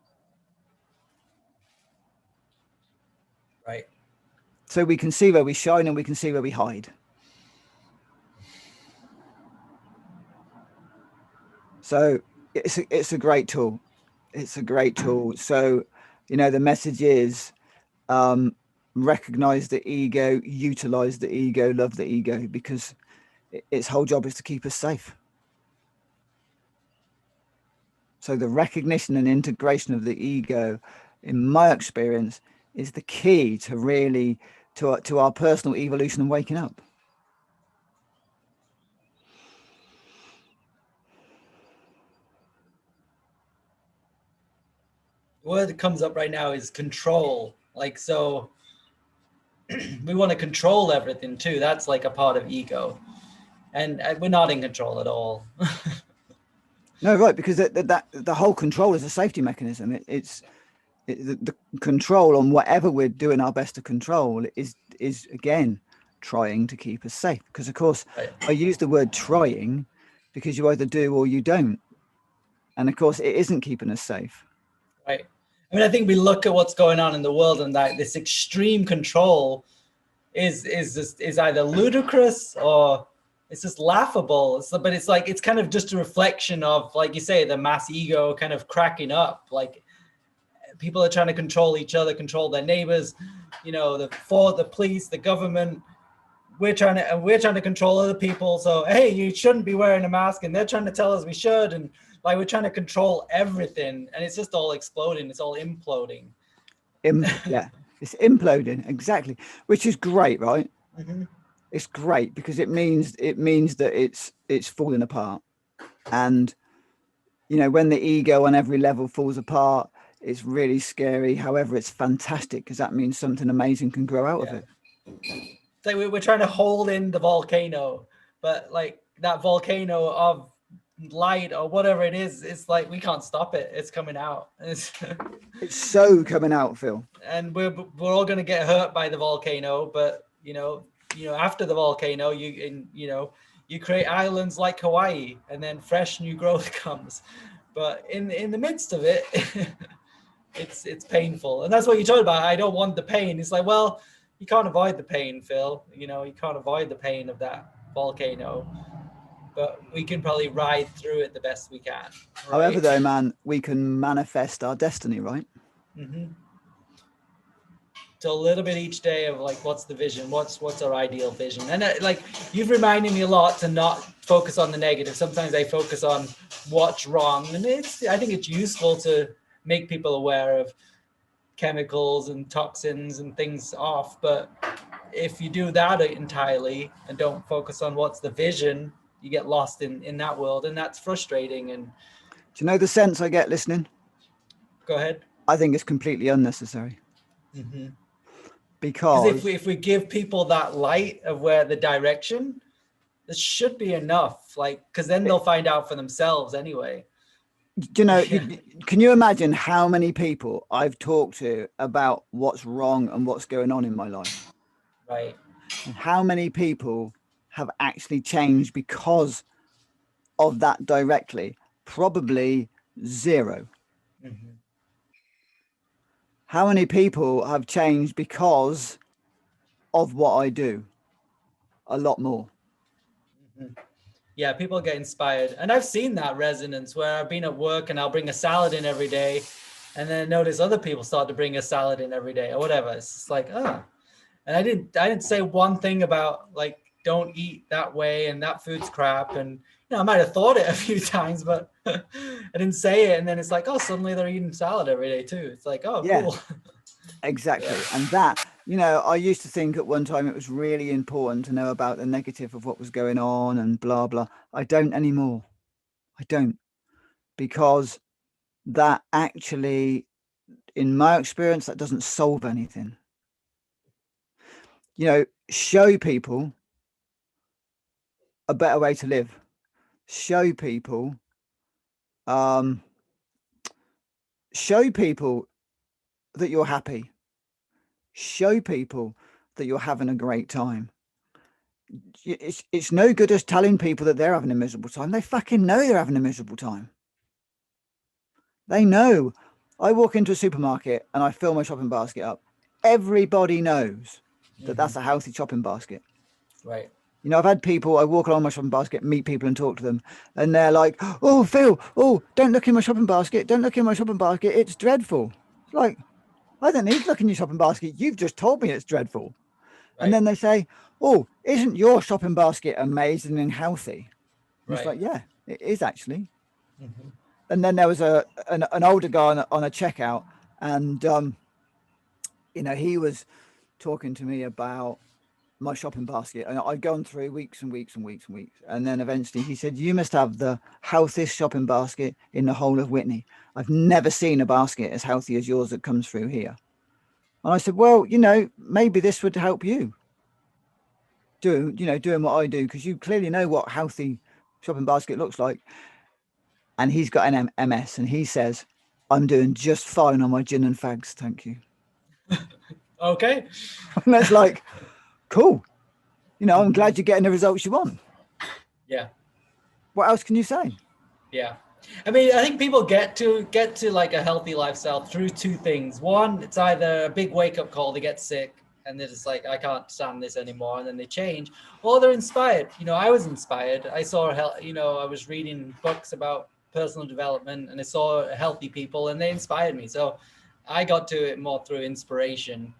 Right. So we can see where we shine and we can see where we hide. So it's a great tool. It's a great tool. So, the message is, recognize the ego, utilize the ego, love the ego, because its whole job is to keep us safe. So the recognition and integration of the ego, in my experience, is the key to really to our personal evolution and waking up. The word that comes up right now is control. Like, so we want to control everything too. That's like a part of ego, and we're not in control at all. No, right, because the whole control is a safety mechanism. The control on whatever we're doing our best to control is again trying to keep us safe. Because of course, Right. I use the word trying because you either do or you don't, and of course, it isn't keeping us safe. Right. I mean, I think we look at what's going on in the world, and that this extreme control is either ludicrous or it's just laughable. But it's like, it's kind of just a reflection of, like you say, the mass ego kind of cracking up. Like, people are trying to control each other, control their neighbors, the police, the government. We're trying to control other people. So, hey, you shouldn't be wearing a mask, and they're trying to tell us we should. And like, we're trying to control everything, and it's just all exploding. It's all imploding. Yeah, it's imploding, exactly, which is great, right? Mm-hmm. It's great because it means that it's falling apart. And when the ego on every level falls apart, it's really scary. However, it's fantastic because that means something amazing can grow out of it. It's like we're trying to hold in the volcano, but like that volcano of light or whatever it is, it's like we can't stop it. It's coming out. It's so coming out, Phil. And we're all going to get hurt by the volcano, but after the volcano, you create islands like Hawaii, and then fresh new growth comes. But in the midst of it, it's painful, and that's what you talked about. I don't want the pain. It's like, well, you can't avoid the pain, Phil. You can't avoid the pain of that volcano, but we can probably ride through it the best we can. Right? However, though, man, we can manifest our destiny, right? Mm-hmm. to a little bit each day of like, what's the vision? What's our ideal vision? And like, you've reminded me a lot to not focus on the negative. Sometimes I focus on what's wrong, and I think it's useful to make people aware of chemicals and toxins and things off. But if you do that entirely and don't focus on what's the vision, you get lost in that world, and that's frustrating. And Do you know the sense I get listening? go ahead. I think it's completely unnecessary. Mm-hmm. Because if we give people that light of where the direction, this should be enough. Like, because then they'll find out for themselves anyway. do you know, can you imagine how many people I've talked to about what's wrong and what's going on in my life? Right. And how many people have actually changed because of that directly? Probably zero. Mm-hmm. How many people have changed because of what I do? A lot more. Mm-hmm. Yeah, people get inspired. And I've seen that resonance where I've been at work and I'll bring a salad in every day. And then notice other people start to bring a salad in every day or whatever. It's just like, oh. And I didn't say one thing about like, don't eat that way and that food's crap. And I might have thought it a few times, but I didn't say it. And then it's like, oh, suddenly they're eating salad every day too. It's like, oh, Yeah. cool. Exactly. Yeah. And that, I used to think at one time it was really important to know about the negative of what was going on and blah, blah. I don't anymore. I don't. Because that actually, in my experience, that doesn't solve anything. Show people a better way to live. Show people, show people that you're happy. Show people that you're having a great time. It's no good us telling people that they're having a miserable time. They fucking know they're having a miserable time. They know. I walk into a supermarket and I fill my shopping basket up. Everybody knows that that's a healthy shopping basket. Right. I've had people, I walk along my shopping basket, meet people and talk to them, and they're like, oh, Phil, oh, don't look in my shopping basket. Don't look in my shopping basket. It's dreadful. It's like, I don't need to look in your shopping basket. You've just told me it's dreadful. Right. And then they say, oh, isn't your shopping basket amazing and healthy? And it's like, yeah, it is actually. Mm-hmm. And then there was an older guy on a checkout, and he was talking to me about my shopping basket, and I'd gone through weeks and weeks and weeks and weeks, and then eventually he said, you must have the healthiest shopping basket in the whole of Whitney. I've never seen a basket as healthy as yours that comes through here. And I said, well, maybe this would help you doing what I do, because you clearly know what healthy shopping basket looks like. And he's got an MS, and he says, I'm doing just fine on my gin and fags, thank you. Okay. And that's like, cool. I'm glad you're getting the results you want. Yeah. What else can you say? Yeah. I mean, I think people get to like a healthy lifestyle through two things. One, it's either a big wake up call, they get sick and they're just like, I can't stand this anymore. And then they change, or they're inspired. I was inspired. I saw, I was reading books about personal development and I saw healthy people and they inspired me. So I got to it more through inspiration.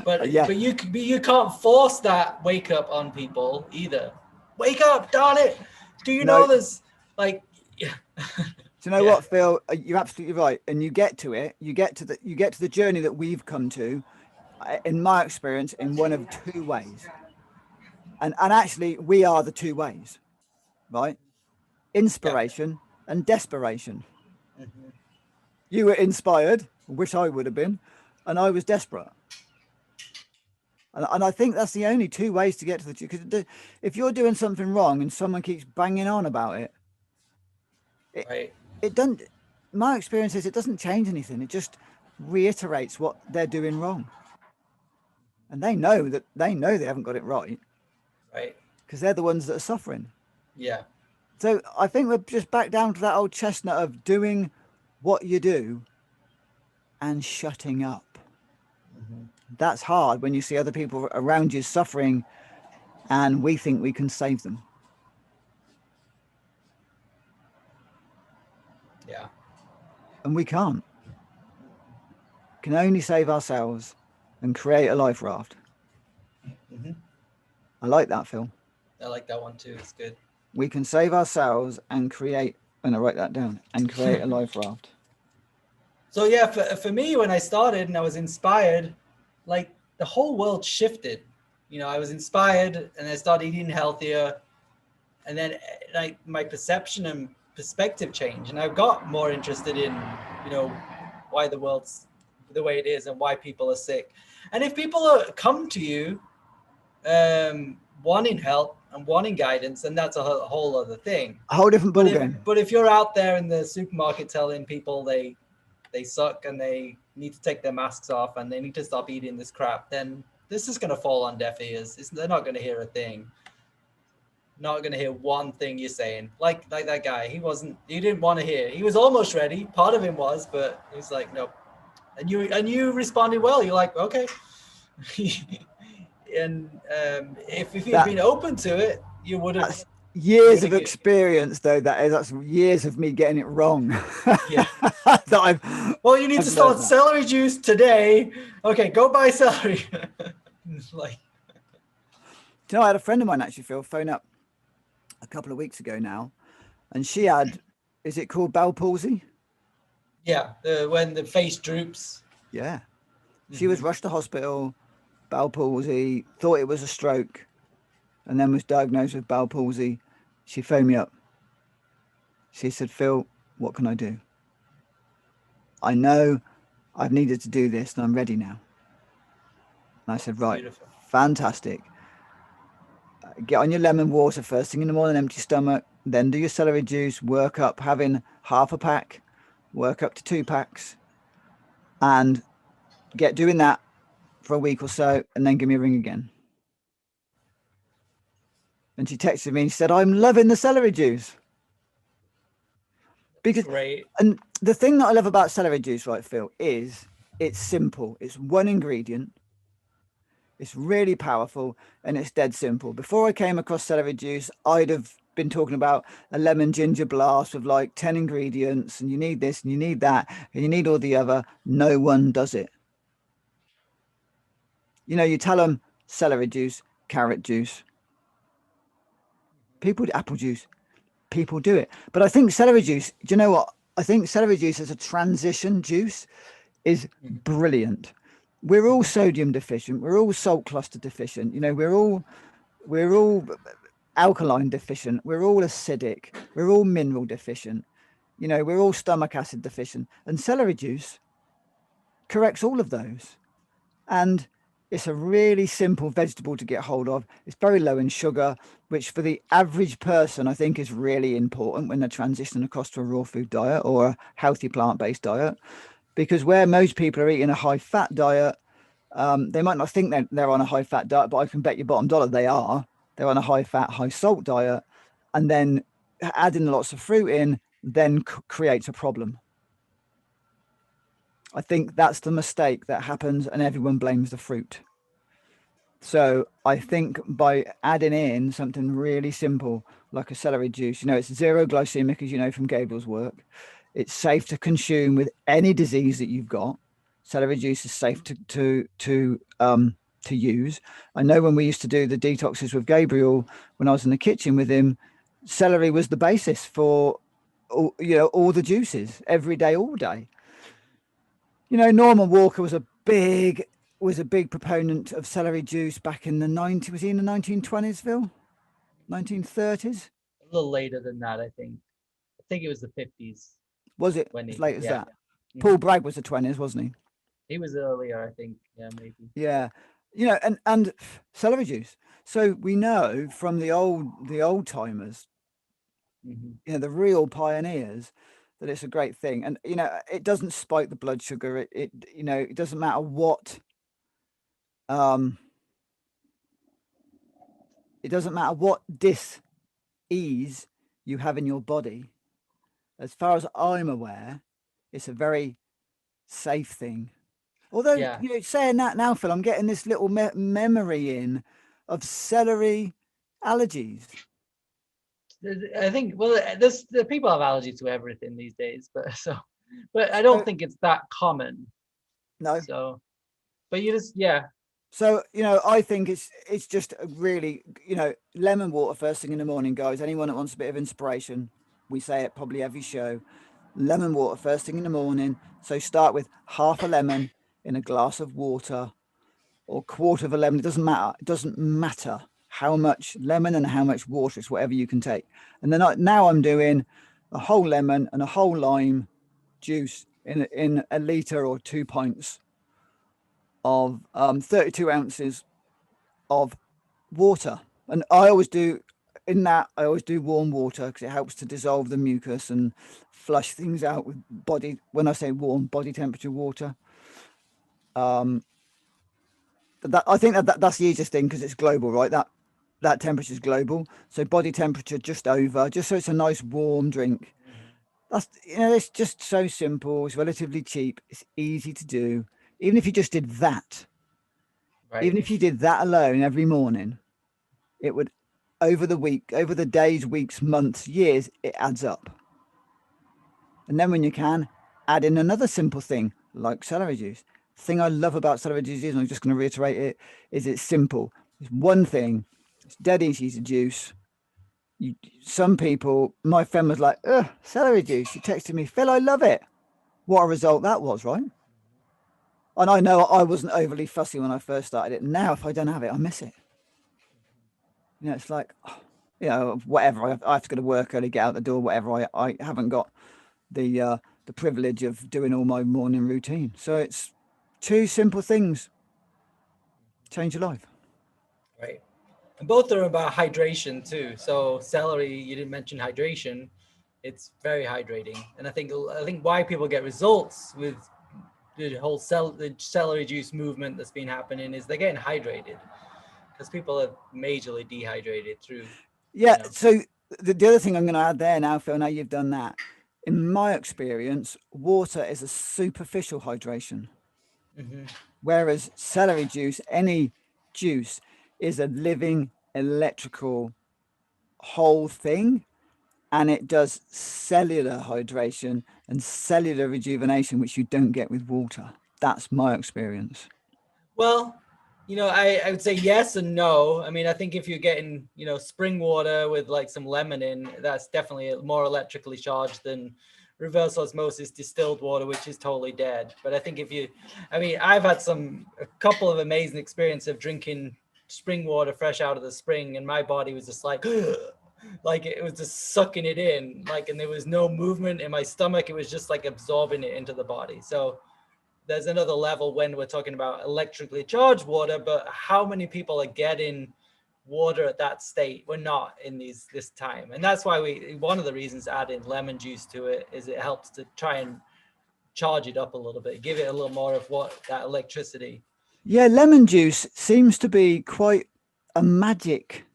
But you can't force that wake up on people either. Wake up, darn it! Do you know this? Like, yeah. Do you know what, Phil? You're absolutely right. And you get to it. You get to the journey that we've come to, in my experience, in one of two ways. And actually, we are the two ways, right? Inspiration and desperation. Mm-hmm. You were inspired, which I would have been, and I was desperate. And I think that's the only two ways to get to the two. Because if you're doing something wrong and someone keeps banging on about it, it doesn't. My experience is it doesn't change anything. It just reiterates what they're doing wrong. And they know they haven't got it right. Right. Because they're the ones that are suffering. Yeah. So I think we're just back down to that old chestnut of doing what you do and shutting up. Mm-hmm. That's hard when you see other people around you suffering and we think we can save them. Yeah. And we can't. can only save ourselves and create a life raft. Hmm. I like that, Phil. I like that one too. It's good. We can save ourselves and create, and I write that down, and create a life raft. So yeah, for me, when I started and I was inspired, like the whole world shifted. You know, I was inspired and I started eating healthier, and then like my perception and perspective changed, and I got more interested in, you know, why the world's the way it is and why people are sick. And if people come to you wanting help and wanting guidance, then that's a whole other thing. A whole different But if ballgame. but if you're out there in the supermarket telling people they suck and they need to take their masks off and they need to stop eating this crap, then this is going to fall on deaf ears. They're not going to hear a thing. Not going to hear one thing you're saying. Like that guy, he didn't want to hear. He was almost ready. Part of him was, but he's like, nope. And you responded well. You're like, okay. And if you'd That- been open to it, you would have. That's years of experience, though. That's years of me getting it wrong. Yeah. Well, you need to start celery juice today. Okay, go buy celery. Like, do you know, I had a friend of mine actually, Phil, phone up a couple of weeks ago now, and she had, is it called Bell palsy? Yeah, when the face droops. Yeah. She was rushed to hospital, Bell palsy, thought it was a stroke, and then was diagnosed with Bell palsy. She phoned me up. She said, Phil, what can I do? I know I've needed to do this and I'm ready now. And I said, right, Beautiful. Fantastic. Get on your lemon water first thing in the morning, empty stomach, then do your celery juice, work up having half a pack, work up to 2 packs, and get doing that for a week or so, and then give me a ring again. And she texted me and she said, I'm loving the celery juice. Because, great. And the thing that I love about celery juice, right, Phil, is it's simple. It's one ingredient. It's really powerful and it's dead simple. Before I came across celery juice, I'd have been talking about a lemon ginger blast with like 10 ingredients, and you need this and you need that and you need all the other. No one does it. You know, you tell them celery juice, carrot juice. People do apple juice. People do it. But I think celery juice, do you know what? I think celery juice as a transition juice is brilliant. We're all sodium deficient. We're all salt cluster deficient. You know, we're all alkaline deficient. We're all acidic. We're all mineral deficient. You know, we're all stomach acid deficient. And celery juice corrects all of those. And it's a really simple vegetable to get hold of. It's very low in sugar, which for the average person, I think is really important when they're transitioning across to a raw food diet or a healthy plant-based diet. Because where most people are eating a high-fat diet, they might not think they're on a high-fat diet, but I can bet you bottom dollar they are. They're on a high-fat, high-salt diet. And then adding lots of fruit in then creates a problem. I think that's the mistake that happens and everyone blames the fruit. So I think by adding in something really simple like a celery juice, you know, it's zero glycemic, as you know from Gabriel's work. It's safe to consume with any disease that you've got. Celery juice is safe to use. I know when we used to do the detoxes with Gabriel, when I was in the kitchen with him, celery was the basis for all the juices every day, all day. You know, Norman Walker was a big proponent of celery juice back in the 90s. Was he in the 1920s, Phil? 1930s? A little later than that, I think. I think it was the 50s. Was it as late as that? Paul Bragg was the 20s, wasn't he? He was earlier, I think. Yeah, maybe. Yeah. You know, and celery juice. So we know from the old timers, you know, the real pioneers, that it's a great thing. And you know, it doesn't spike the blood sugar. It you know, it doesn't matter what it doesn't matter what dis-ease you have in your body. As far as I'm aware, it's a very safe thing. Although, you know, saying that now, Phil, I'm getting this little memory in of celery allergies. I think, well, the people have allergies to everything these days, but I don't think it's that common. No. So, but you just, yeah. So, I think it's just a really, lemon water first thing in the morning, guys. Anyone that wants a bit of inspiration, we say it probably every show. Lemon water first thing in the morning. So start with half a lemon in a glass of water or quarter of a lemon. It doesn't matter. It doesn't matter how much lemon and how much water. It's whatever you can take. And then now I'm doing a whole lemon and a whole lime juice in a litre or 2 pints of 32 ounces of water. And I always do warm water because it helps to dissolve the mucus and flush things out with body. When I say warm, body temperature water. I think that's the easiest thing because it's global, right? That temperature is global. So body temperature just over, just so it's a nice warm drink. That's it's just so simple. It's relatively cheap. It's easy to do. Even if you just did that, Right. even if you did that alone every morning, it would over the days, weeks, months, years, it adds up. And then when you can, add in another simple thing like celery juice. The thing I love about celery juice is, and I'm just going to reiterate it, is it's simple. It's one thing. It's dead easy to juice. Some people, my friend was like, ugh, celery juice. She texted me, Phil, I love it. What a result that was, right? And I know I wasn't overly fussy when I first started it. Now, if I don't have it, I miss it. It's like, whatever. I have to go to work early, get out the door, whatever. I haven't got the privilege of doing all my morning routine. So it's two simple things change your life. Right. And both are about hydration too. So celery, you didn't mention hydration. It's very hydrating. And I think why people get results with the whole the celery juice movement that's been happening is they're getting hydrated because people are majorly dehydrated through. Yeah. So the other thing I'm going to add there now, Phil, now you've done that. In my experience, water is a superficial hydration. Mm-hmm. Whereas celery juice, any juice, is a living electrical whole thing. And it does cellular hydration and cellular rejuvenation, which you don't get with water. That's my experience. Well, I would say yes and no. I mean, I think if you're getting, spring water with like some lemon in, that's definitely more electrically charged than reverse osmosis distilled water, which is totally dead. But I think I've had a couple of amazing experiences of drinking spring water fresh out of the spring, and my body was just like, like it was just sucking it in, like, and there was no movement in my stomach. It was just like absorbing it into the body. So there's another level when we're talking about electrically charged water, but how many people are getting water at that state? We're not in this time. And that's why one of the reasons adding lemon juice to it is it helps to try and charge it up a little bit, give it a little more of that electricity. Yeah, lemon juice seems to be quite a magic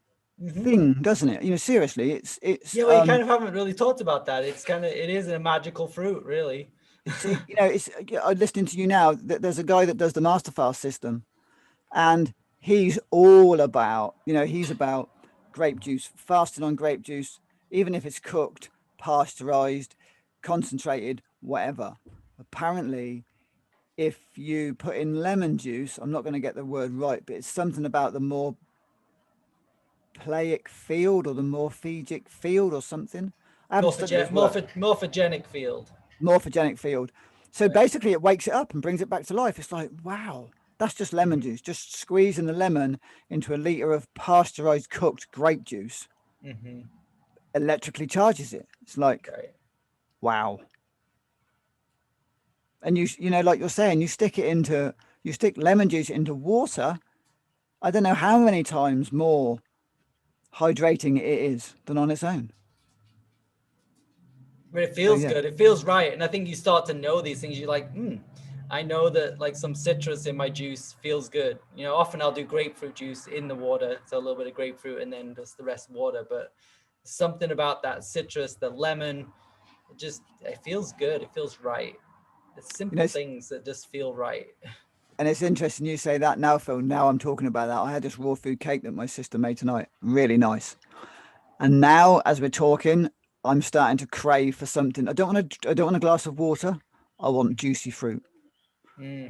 thing, doesn't it? Seriously, it's yeah, we kind of haven't really talked about that. It is a magical fruit, really. See, I'm listening to you now. There's a guy that does the Masterfast system, and he's all about, he's about grape juice, fasting on grape juice, even if it's cooked, pasteurized, concentrated, whatever. Apparently, if you put in lemon juice, I'm not going to get the word right, but it's something about the more pleic field or the morphigic field or something. I haven't studied this word. Morphogenic field. Morphogenic field. So basically it wakes it up and brings it back to life. It's like, wow, that's just lemon juice. Just squeezing the lemon into a litre of pasteurized cooked grape juice electrically charges it. It's like, wow. And like you're saying, you stick lemon juice into water. I don't know how many times more hydrating it is than on its own. But it feels good. It feels right. And I think you start to know these things. You're like, I know that like some citrus in my juice feels good. Often I'll do grapefruit juice in the water. So a little bit of grapefruit and then just the rest water. But something about that citrus, the lemon, it feels good. It feels right. It's simple things that just feel right. And it's interesting you say that now, Phil. Now I'm talking about that. I had this raw food cake that my sister made tonight. Really nice. And now, as we're talking, I'm starting to crave for something. I don't want a glass of water. I want juicy fruit.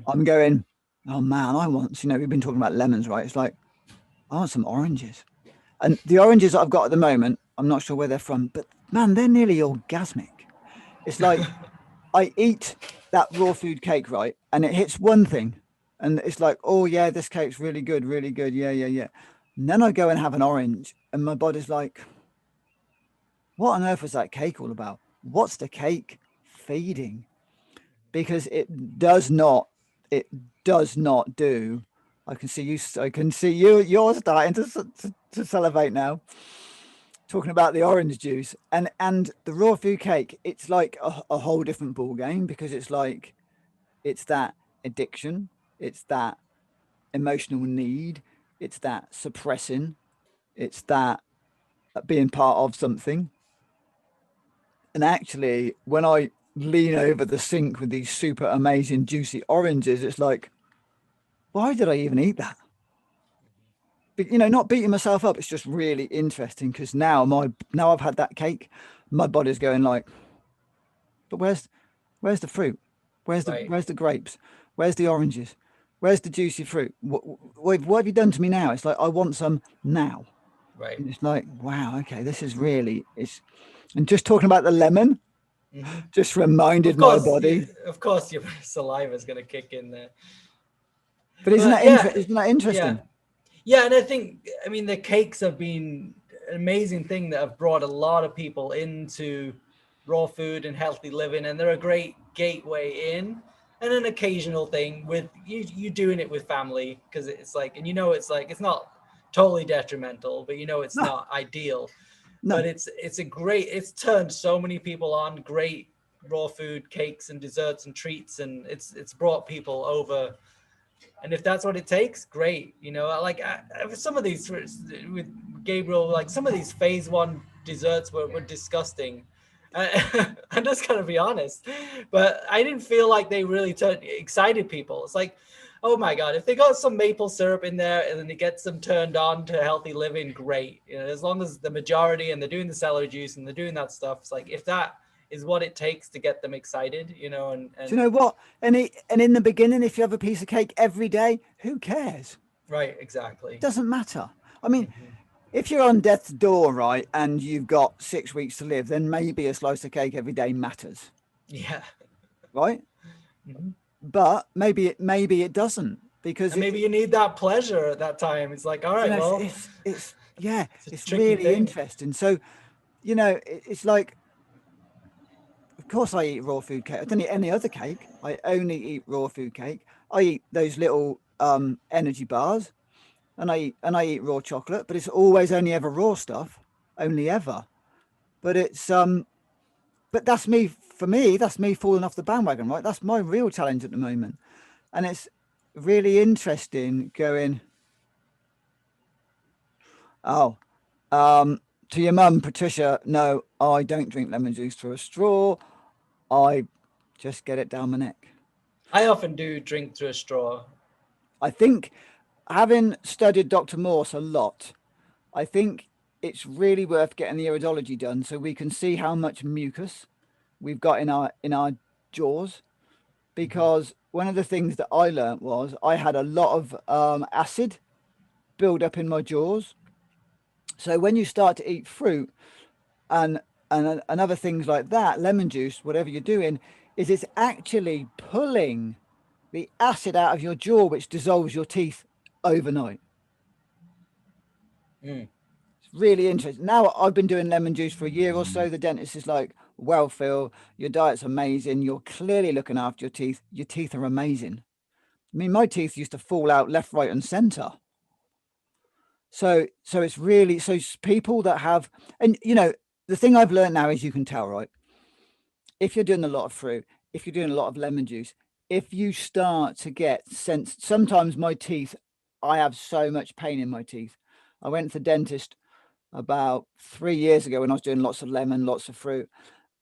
I'm going, oh man, I want, we've been talking about lemons, right? It's like, I want some oranges. And the oranges that I've got at the moment, I'm not sure where they're from, but man, they're nearly orgasmic. It's like I eat that raw food cake, right? And it hits one thing. And it's like, oh yeah, this cake's really good, really good. Yeah, yeah, yeah. And then I go and have an orange, and my body's like, what on earth was that cake all about? What's the cake feeding? Because it does not do. I can see you're starting to salivate now, talking about the orange juice and the raw food cake. It's like a whole different ball game, because it's like, it's that addiction, it's that emotional need, it's that suppressing, it's that being part of something. And actually, when I lean over the sink with these super amazing juicy oranges, it's like, why did I even eat that? But, not beating myself up. It's just really interesting, because now I've had that cake, my body's going like, but where's the fruit? Right. Where's the grapes? Where's the oranges? Where's the juicy fruit? What have you done to me now? It's like, I want some now. Right. And it's like, wow, okay, this is really, it's, and just talking about the lemon just reminded my body. Of course, your saliva is going to kick in there. But But yeah, isn't that interesting? yeah, yeah, and I mean, the cakes have been an amazing thing that have brought a lot of people into raw food and healthy living, and they're a great gateway in, and an occasional thing with you doing it with family, because it's like, and it's like, it's not totally detrimental, but it's No, not ideal. no, But it's turned so many people on great raw food cakes and desserts and treats, and it's brought people over. And if that's what it takes, great. Like some of these with Gabriel, like some of these phase one desserts were disgusting. I'm just gonna be honest, but I didn't feel like they really excited people. It's like, oh my god, if they got some maple syrup in there and then it gets them turned on to healthy living, great. As long as the majority and they're doing the celery juice and they're doing that stuff, it's like, if that is what it takes to get them excited, do you know what? And in the beginning, if you have a piece of cake every day, who cares? right, exactly. It doesn't matter. I mean, if you're on death's door, right, and you've got 6 weeks to live, then maybe a slice of cake every day matters, Yeah. right? Mhm. But maybe it doesn't, because And maybe you need that pleasure at that time. It's like, all right, well, it's yeah, it's a it's tricky really thing. interesting. So, it's like, of course I eat raw food cake. I don't eat any other cake. I only eat raw food cake. I eat those little energy bars, and I eat raw chocolate, but it's always only ever raw stuff, only ever. But but that's me. For me, that's me falling off the bandwagon, right? That's my real challenge at the moment, and it's really interesting going, oh, to your mum, Patricia, no, I don't drink lemon juice through a straw. I just get it down my neck. I often do drink through a straw. I think, having studied Dr. Morse a lot, I think it's really worth getting the iridology done, so we can see how much mucus we've got in our jaws. Because one of the things that I learned was I had a lot of acid build up in my jaws. So when you start to eat fruit and and other things like that, lemon juice, whatever you're doing, is it's actually pulling the acid out of your jaw, which dissolves your teeth overnight. Mm. It's really interesting. Now I've been doing lemon juice for a year or so. The dentist is like, well, Phil, your diet's amazing. You're clearly looking after your teeth. Your teeth are amazing. I mean, my teeth used to fall out left, right, and center. So it's really, people that have, and the thing I've learned now is, you can tell, right? If you're doing a lot of fruit, if you're doing a lot of lemon juice, if you start to get sense, sometimes my teeth, I have so much pain in my teeth. I went to the dentist about 3 years ago when I was doing lots of lemon, lots of fruit.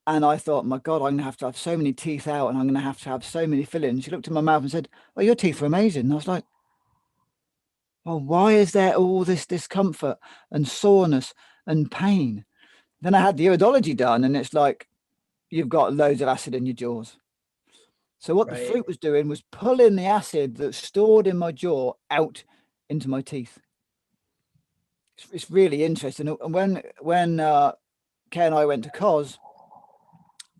And I thought, my God, I'm going to have so many teeth out, and I'm going to have so many fillings. She looked at my mouth and said, oh, your teeth are amazing. And I was like, well, why is there all this discomfort and soreness and pain? Then I had the iridology done, and it's like, you've got loads of acid in your jaws. So what the Right. fruit was doing was pulling the acid that's stored in my jaw out into my teeth. It's really interesting. And when Kay and I went to Cos,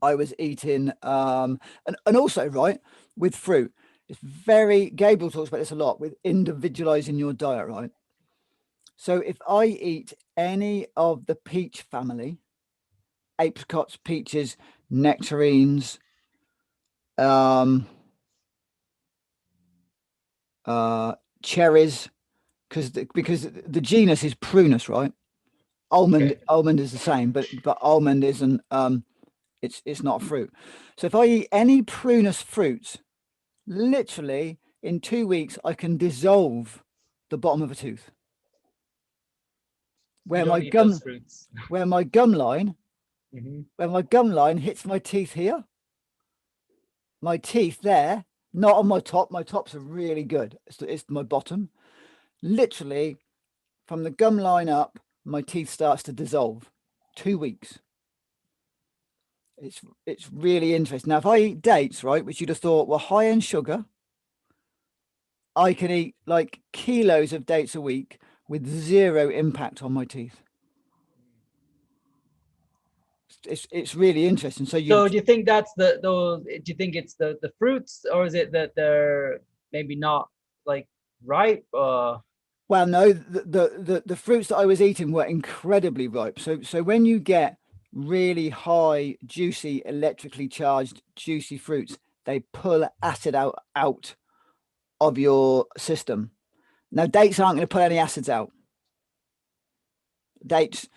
I was eating and also right with fruit. It's very Gabriel talks about this a lot with individualizing your diet, right? So if I eat any of the peach family, apricots, peaches, nectarines, um, cherries, because the genus is prunus, right? Okay. Almond is the same, but almond isn't. It's not a fruit. So if I eat any prunus fruits, literally in 2 weeks I can dissolve the bottom of a tooth. You Where my don't eat those gum, fruits. where my gum line, Hmm. where my gum line hits my teeth here, my teeth there, not on my top. My tops are really good. It's my bottom. Literally, from the gum line up, my teeth starts to dissolve. 2 weeks. It's really interesting. Now, if I eat dates, right, which you'd have thought were high in sugar, I can eat like kilos of dates a week with zero impact on my teeth. It's really interesting. So So you do you think that's the those? Do you think it's the fruits, or is it that they're maybe not like ripe? well, no, the fruits that I was eating were incredibly ripe. So when you get really high, juicy, electrically charged, juicy fruits, they pull acid out of your system. Now, dates aren't going to pull any acids out. Dates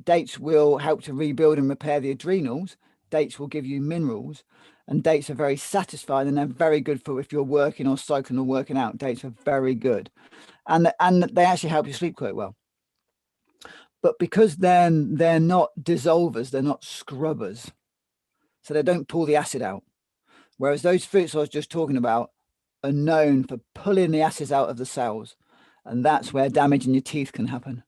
dates will help to rebuild and repair the adrenals. Dates will give you minerals, and dates are very satisfying, and they're very good for if you're working or cycling or working out. Dates are very good, and they actually help you sleep quite well. But because then they're not dissolvers, they're not scrubbers, so they don't pull the acid out. Whereas those fruits I was just talking about are known for pulling the acids out of the cells, and that's where damage in your teeth can happen.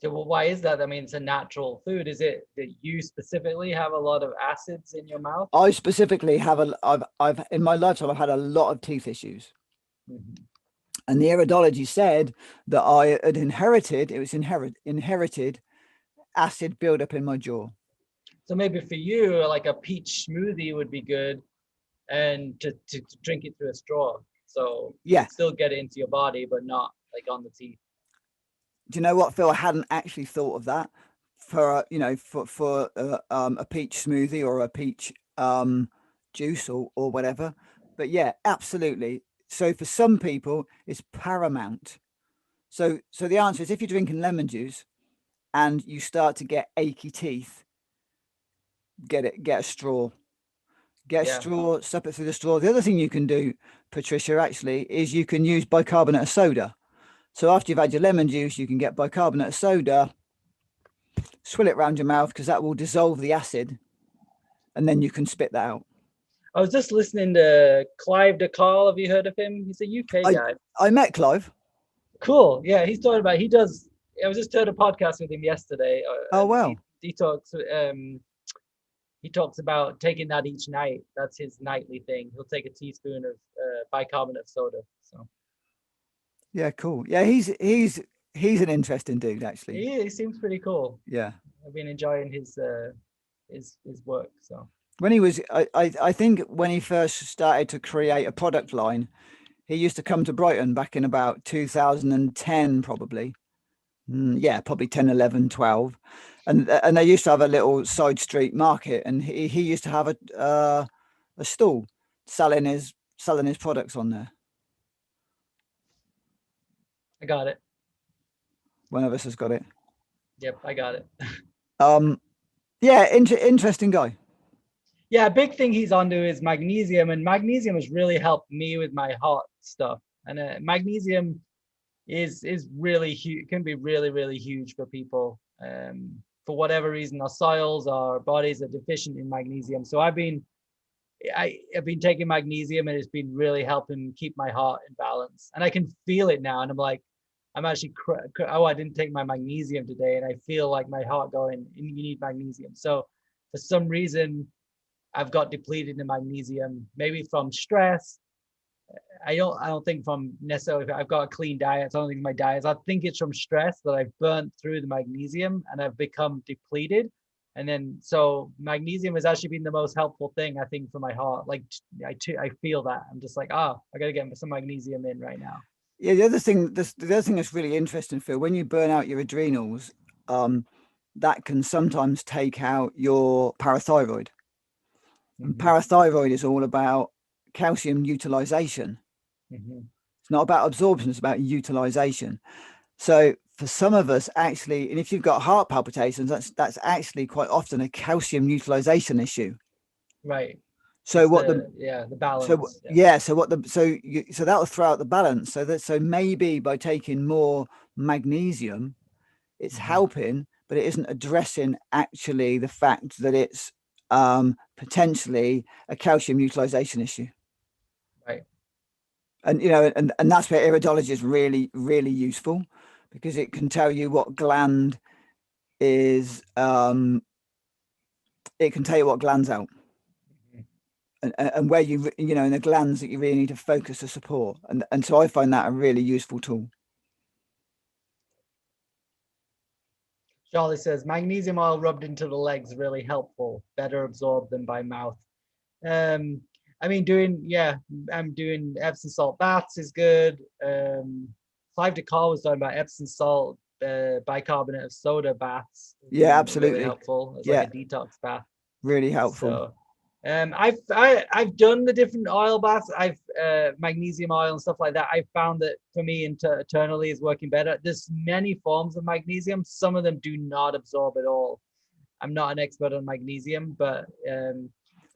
So well, why is that? I mean, it's a natural food. Is it that you specifically have a lot of acids in your mouth? I specifically have I've in my lifetime I've had a lot of teeth issues, Mhm. and the iridology said that I had inherited inherited acid buildup in my jaw. So maybe for you, like a peach smoothie would be good, and to drink it through a straw, so you Yeah. could still get it into your body, but not like on the teeth. Do you know what, Phil? I hadn't actually thought of that for a peach smoothie or a peach juice or whatever. But yeah, absolutely. So for some people, it's paramount. So the answer is if you're drinking lemon juice and you start to get achy teeth, get a straw. Get a Yeah. straw, sup it through the straw. The other thing you can do, Patricia, actually, is you can use bicarbonate of soda. So after you've had your lemon juice, you can get bicarbonate of soda, swill it around your mouth because that will dissolve the acid, and then you can spit that out. I was just listening to Clive DeCarl. Have you heard of him? He's a UK I guy. I met Clive. Cool. Yeah, he's talking about he does. I was just doing a podcast with him yesterday, Oh and well, he talks about taking that each night. That's his nightly thing. He'll take a teaspoon of bicarbonate of soda. So yeah, cool. Yeah, he's an interesting dude actually. he seems pretty cool. Yeah. I've been enjoying his work. So When he was, I think when he first started to create a product line, he used to come to Brighton back in about 2010, probably. Yeah, probably 10, 11, 12. And they used to have a little side street market, and he used to have a stall selling his products on there. I got it. One of us has got it. Yep, I got it. Um, yeah, interesting guy. Yeah, a big thing he's onto is magnesium, and magnesium has really helped me with my heart stuff. And magnesium is really huge, can be really huge for people. For whatever reason, our soils, our bodies are deficient in magnesium. So I've been taking magnesium, and it's been really helping keep my heart in balance. And I can feel it now, and I'm like, I'm actually oh, I didn't take my magnesium today, and I feel like my heart going, you need magnesium. So for some reason, I've got depleted in magnesium, maybe from stress. I don't think from necessarily I've got a clean diet. So I don't think my diet. I think it's from stress that I've burnt through the magnesium and I've become depleted. And then so magnesium has actually been the most helpful thing I think for my heart. Like I feel that I'm just like, I got to get some magnesium in right now. Yeah, the other thing that's really interesting, Phil, when you burn out your adrenals, that can sometimes take out your parathyroid. And parathyroid is all about calcium utilization. It's not about absorption, it's about utilization. So for some of us, actually, and if you've got heart palpitations, that's actually quite often a calcium utilization issue. Right. So it's what the balance. So that'll throw out the balance. So maybe by taking more magnesium, it's helping, but it isn't addressing actually the fact that it's potentially a calcium utilization issue. Right. And and that's where iridology is really, really useful, because it can tell you what gland is it can tell you what glands out. And where and the glands that you really need to focus to support. And so I find that a really useful tool. Charlie says magnesium oil rubbed into the legs really helpful, better absorbed than by mouth. I mean, I'm doing Epsom salt baths is good. Clive DeCarl was talking about Epsom salt bicarbonate of soda baths. Yeah, absolutely. Really helpful. It's like a detox bath. Really helpful. So, I've done the different oil baths. I've magnesium oil and stuff like that. I've found that for me internally is working better. There's many forms of magnesium. Some of them do not absorb at all. I'm not an expert on magnesium, but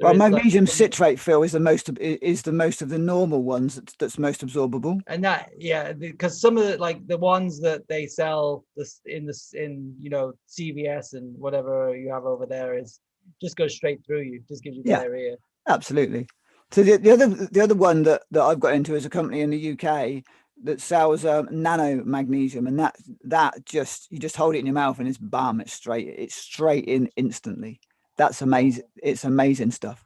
well, magnesium citrate, Phil, is the most of the normal ones that's most absorbable. And that, because some of the ones that they sell in CVS and whatever you have over there is just goes straight through you, just gives you diarrhea. Absolutely. So the other one that I've got into is a company in the UK that sells nano magnesium, and that you just hold it in your mouth and it's bam, it's straight in instantly. That's amazing. It's amazing stuff.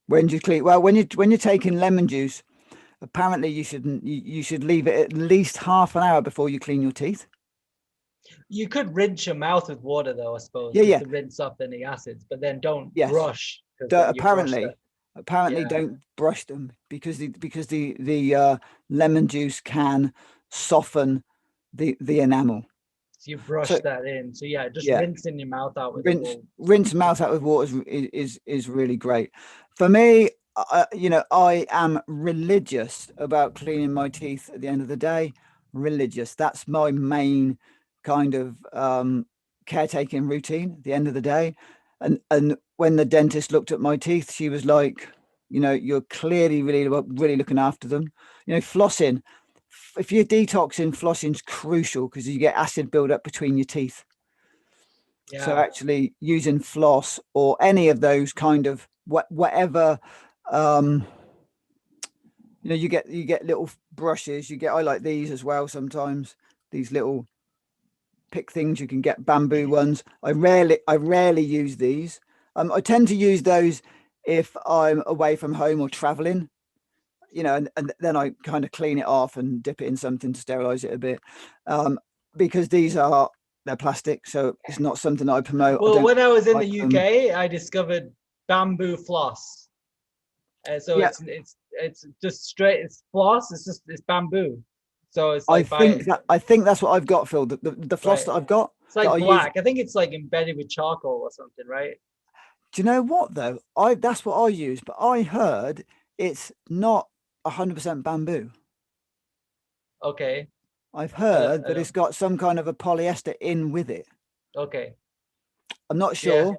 When you clean, well, when you're taking lemon juice, apparently you should leave it at least half an hour before you clean your teeth. You could rinse your mouth with water, though, I suppose, to rinse off any acids, but then don't brush. Apparently, don't brush them because the lemon juice can soften the enamel. So you brush that in. So rinsing your mouth out with rinse mouth out with water is really great. For me, I am religious about cleaning my teeth at the end of the day. Religious. That's my main kind of caretaking routine at the end of the day. And when the dentist looked at my teeth, she was like, you're clearly really looking after them. Flossing. If you're detoxing, flossing's crucial because you get acid buildup between your teeth. Yeah. So actually using floss or any of those kind of whatever, you get little brushes. I like these as well sometimes. These little pick things, you can get bamboo ones. I rarely use these. I tend to use those if I'm away from home or traveling. And then I kind of clean it off and dip it in something to sterilize it a bit, because they're plastic, so it's not something I promote. Well, when I was in the UK, I discovered bamboo floss. So it's just straight. It's floss. It's bamboo. So it's like I think that's what I've got, Phil. The floss that I've got. It's like black. I think it's like embedded with charcoal or something, right? Do you know what though? That's what I use, but I heard it's not 100% bamboo. Okay. I've heard that it's got some kind of a polyester in with it. Okay. I'm not sure. Yeah.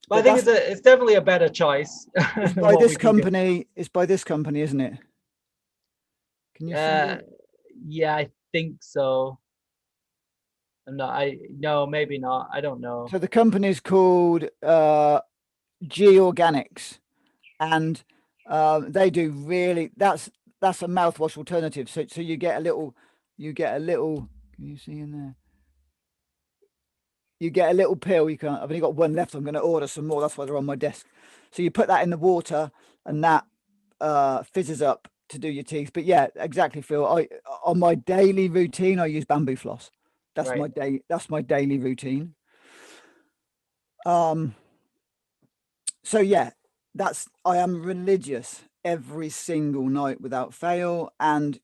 But I think it's definitely a better choice. It's by this company. It's by this company, isn't it? Can you see it? Yeah, I think so. No, maybe not. I don't know. So the company is called G Organics, and they do really. That's a mouthwash alternative. So you get a little. Can you see in there? you get a little pill. You can. I've only got one left. I'm going to order some more. That's why they're on my desk. So you put that in the water, and that fizzes up to do your teeth. But yeah, exactly, Phil. I on my daily routine, I use bamboo floss. That's Right. my day. That's my daily routine. Um. So yeah, that's I am religious every single night without fail, and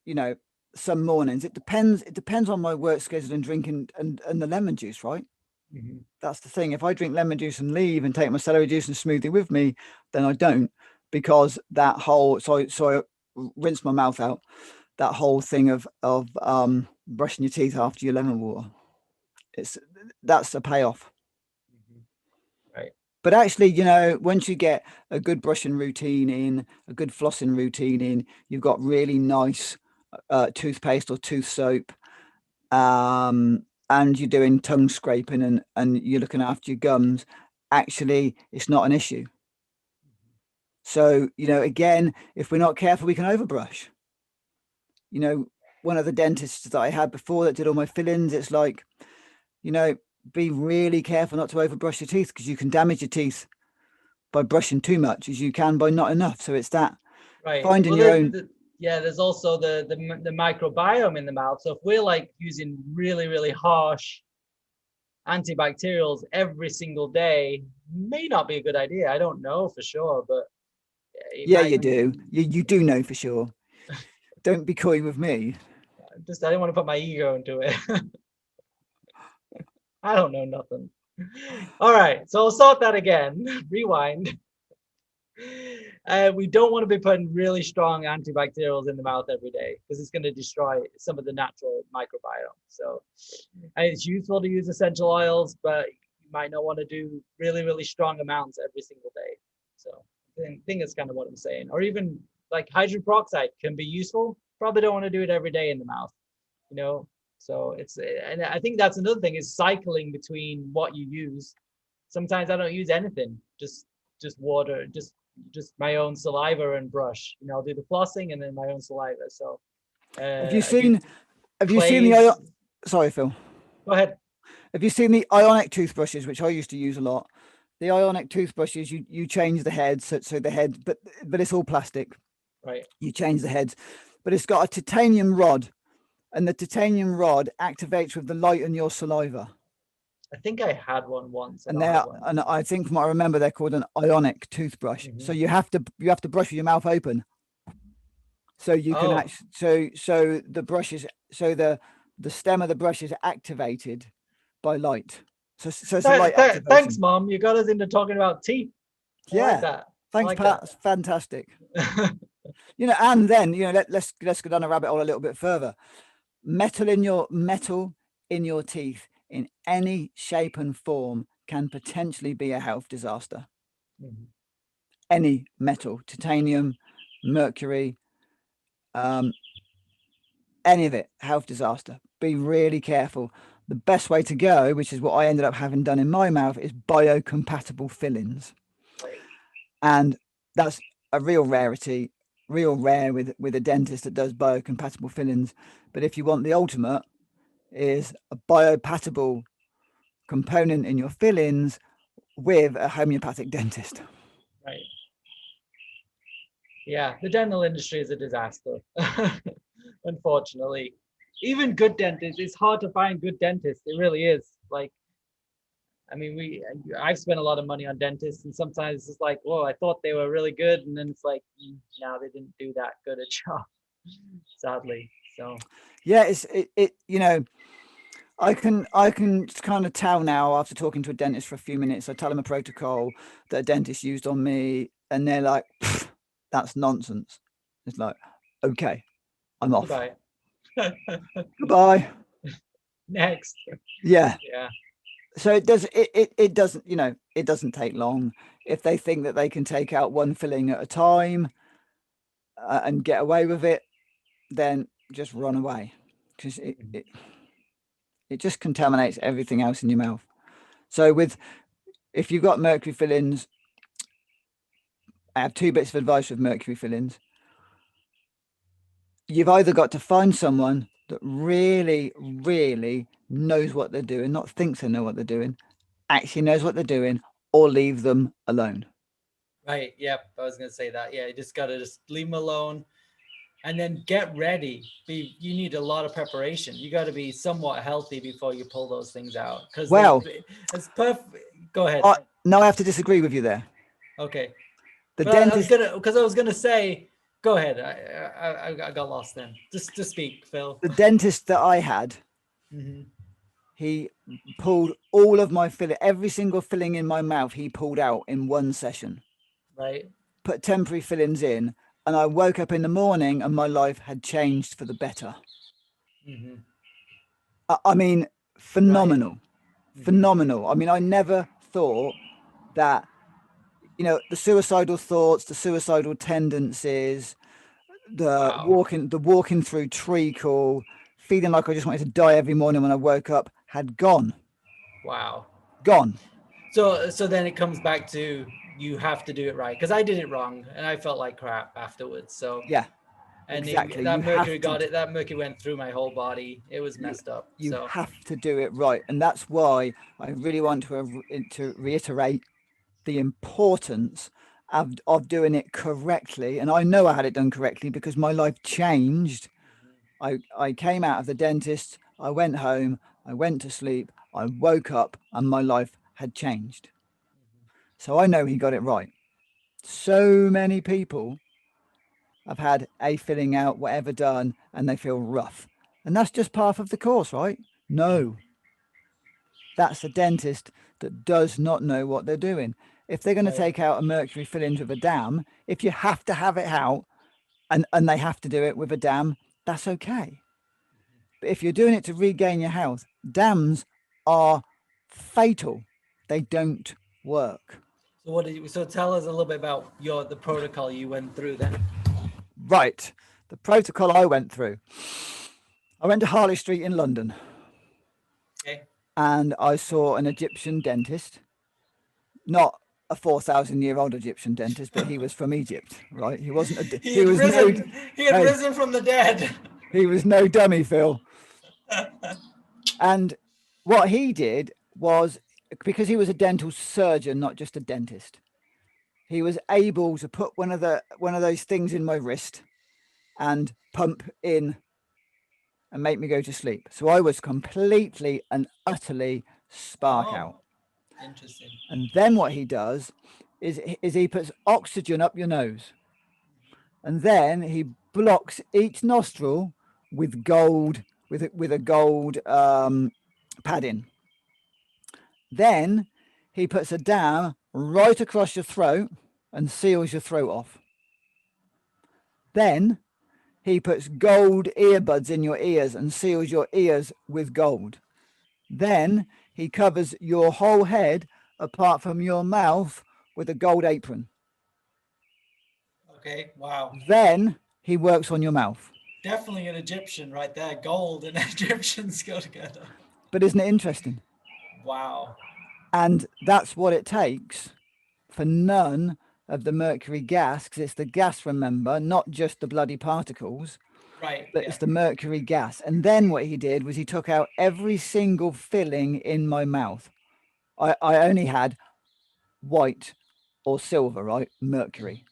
some mornings it depends. It depends on my work schedule and drinking and the lemon juice, right? Mhm. That's the thing. If I drink lemon juice and leave and take my celery juice and smoothie with me, then I don't, because that whole so I rinse my mouth out. That whole thing of brushing your teeth after your lemon water. It's that's a payoff. Mhm. Right. But actually, once you get a good brushing routine in, a good flossing routine in, you've got really nice toothpaste or tooth soap, and you're doing tongue scraping and you're looking after your gums. Actually, it's not an issue. So, again, if we're not careful, we can overbrush. One of the dentists that I had before that did all my fillings, it's like, you know, be really careful not to overbrush your teeth, because you can damage your teeth by brushing too much as you can by not enough. So it's that Right. finding Well, your own. yeah, there's also the microbiome in the mouth. So if we're like using really, really harsh antibacterials every single day, may not be a good idea. I don't know for sure, but it Yeah, might. you do. You do know for sure. Don't be coy with me. Just I didn't want to put my ego into it. I don't know nothing. All right, so I'll start that again. Rewind. We don't want to be putting really strong antibacterials in the mouth every day, because it's going to destroy some of the natural microbiome. So it's useful to use essential oils, but you might not want to do really, really strong amounts every single day. So I think that's kind of what I'm saying. Or even like hydrogen peroxide can be useful. Probably don't want to do it every day in the mouth, you know. So and I think that's another thing, is cycling between what you use. Sometimes I don't use anything, just water, just my own saliva and brush. I'll do the flossing and then my own saliva. So Have you I do seen? Have you seen the? clays. Sorry, Phil. Go ahead. Have you seen the ionic toothbrushes, which I used to use a lot? The ionic toothbrushes, you change the heads, so the head, but it's all plastic. Right. You change the heads, but it's got a titanium rod, and the titanium rod activates with the light in your saliva. I think I had one once. I And don't they have are, one and anymore. I think from what I remember, they're called an ionic toothbrush. So Hmm. you have to brush with your mouth open, so you can Oh, actually so the brushes so the stem of the brush is activated by light. So it's a light thanks, activation. Mom. You got us into talking about teeth. I like Yeah. that. I Thanks, like Pat. that. That's fantastic. And then let's go down a rabbit hole a little bit further. Metal in your teeth in any shape and form can potentially be a health disaster. Mhm. Any metal, titanium, mercury, um, any of it, health disaster. Be really careful. The best way to go, which is what I ended up having done in my mouth, is biocompatible fillings. Right. And that's a real rarity, real rare with a dentist that does biocompatible fillings. But if you want the ultimate, is a biocompatible component in your fillings with a homeopathic dentist. Right. Yeah, the dental industry is a disaster. Unfortunately, even good dentists, it's hard to find good dentists. It really is. Like, I mean, I've spent a lot of money on dentists, and sometimes it's like, whoa, I thought they were really good, and then it's like, no, they didn't do that good a job, sadly. So, Yeah, I can kind of tell now after talking to a dentist for a few minutes. I tell them a protocol that a dentist used on me, and they're like, "That's nonsense." It's like, okay, I'm off. goodbye. Goodbye. Next. Yeah. Yeah. So it doesn't it doesn't take long if they think that they can take out one filling at a time and get away with it. Then just run away, because it just contaminates everything else in your mouth. So if you've got mercury fillings, I have two bits of advice with mercury fillings. You've either got to find someone that really, really knows what they're doing, not thinks they know what they're doing, actually knows what they're doing, or leave them alone. Right. Yep. I was gonna say that. Yeah, you just gotta just leave them alone, and then get ready. You need a lot of preparation. You got to be somewhat healthy before you pull those things out, because Well, it's perfect. Go ahead. no, I have to disagree with you there. Okay. The But I was dentist, gonna say, go ahead. I got lost then. Just to speak, Phil. the dentist that I had, Hmm. he pulled all of my filling, every single filling in my mouth, he pulled out in one session. Right. Put temporary fillings in, and I woke up in the morning and my life had changed for the better. Hmm. I mean, phenomenal, Mhm. phenomenal. I mean, I never thought that, the suicidal thoughts, the suicidal tendencies, Wow. the walking through treacle, feeling like I just wanted to die every morning when I woke up, had gone. Wow. Gone. So then it comes back to, you have to do it right, because I did it wrong and I felt like crap afterwards. So, Yeah, and exactly. that You mercury have to. got it. That mercury went through my whole body. It was You messed up. you So have to do it right, and that's why I really want to reiterate the importance of doing it correctly. And I know I had it done correctly because my life changed. I came out of the dentist, I went home, I went to sleep, I woke up, and my life had changed. So I know he got it right. So many people have had a filling out, whatever done, and they feel rough. And that's just part of the course, right? No, that's a dentist that does not know what they're doing. If they're going to right. take out a mercury filling with a dam, if you have to have it out and they have to do it with a dam, that's okay. But if you're doing it to regain your health, dams are fatal. They don't work. So so tell us a little bit about the protocol you went through then. Right. The protocol I went through. I went to Harley Street in London. Okay. And I saw an Egyptian dentist, not a 4,000-year-old Egyptian dentist, but he was from Egypt, right? He wasn't a, He he had was no, risen. He had hey, risen from the dead. he was no dummy, Phil. And what he did was, because he was a dental surgeon, not just a dentist, he was able to put one of those things in my wrist and pump in and make me go to sleep. So I was completely and utterly spark out. Interesting. And then what he does is he puts oxygen up your nose, and then he blocks each nostril with gold with a gold padding. Then he puts a dam right across your throat and seals your throat off. Then he puts gold earbuds in your ears and seals your ears with gold. Then he covers your whole head apart from your mouth with a gold apron. Okay. Wow. Then he works on your mouth. Definitely an Egyptian right there. Gold and Egyptians go together. But isn't it interesting? Wow. And that's what it takes for none of the mercury gas, because it's the gas, remember, not just the bloody particles, Right. but Yeah. it's the mercury gas. And then what he did was he took out every single filling in my mouth. I only had white or silver, right? Mercury.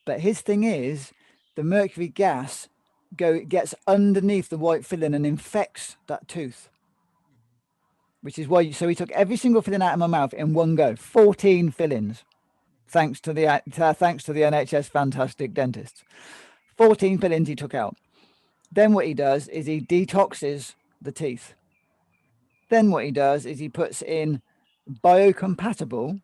But his thing is, the mercury gas gets underneath the white filling and infects that tooth, which is why. So he took every single filling out of my mouth in one go, 14 fillings, thanks to the NHS fantastic dentists. 14 fillings he took out. Then what he does is he detoxes the teeth. Then what he does is he puts in biocompatible.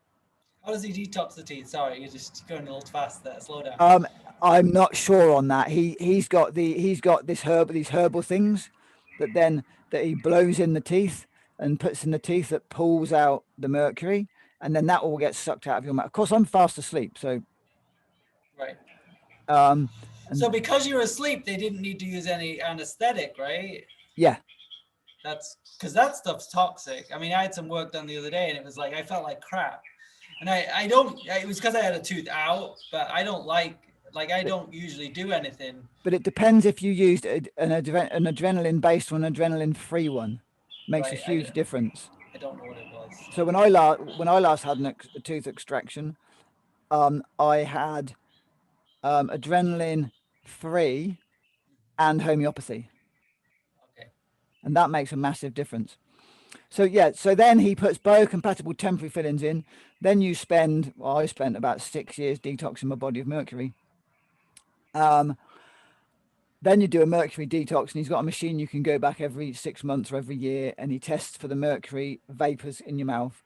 How does he detox the teeth? Sorry, you're just going a little fast there. Slow down. I'm not sure on that. He's got these herbal things that he blows in the teeth and puts in the teeth that pulls out the mercury, and then that all gets sucked out of your mouth. Of course, I'm fast asleep, so Right. and So because you were asleep, they didn't need to use any anesthetic, right? yeah, That's because that stuff's toxic. I mean, I had some work done the other day, and it was like I felt like crap. And I don't. It was because I had a tooth out, but I don't like Like I don't usually do anything. But it depends if you used an adrenaline based or an adrenaline free one. Makes a Right. huge difference. I don't know what it was. So when I last had a tooth extraction, I had adrenaline free and homeopathy, Okay. and that makes a massive difference. So yeah, so then he puts biocompatible temporary fillings in. Then I spent about 6 years detoxing my body of mercury. Then you do a mercury detox, and he's got a machine you can go back every 6 months or every year, and he tests for the mercury vapors in your mouth.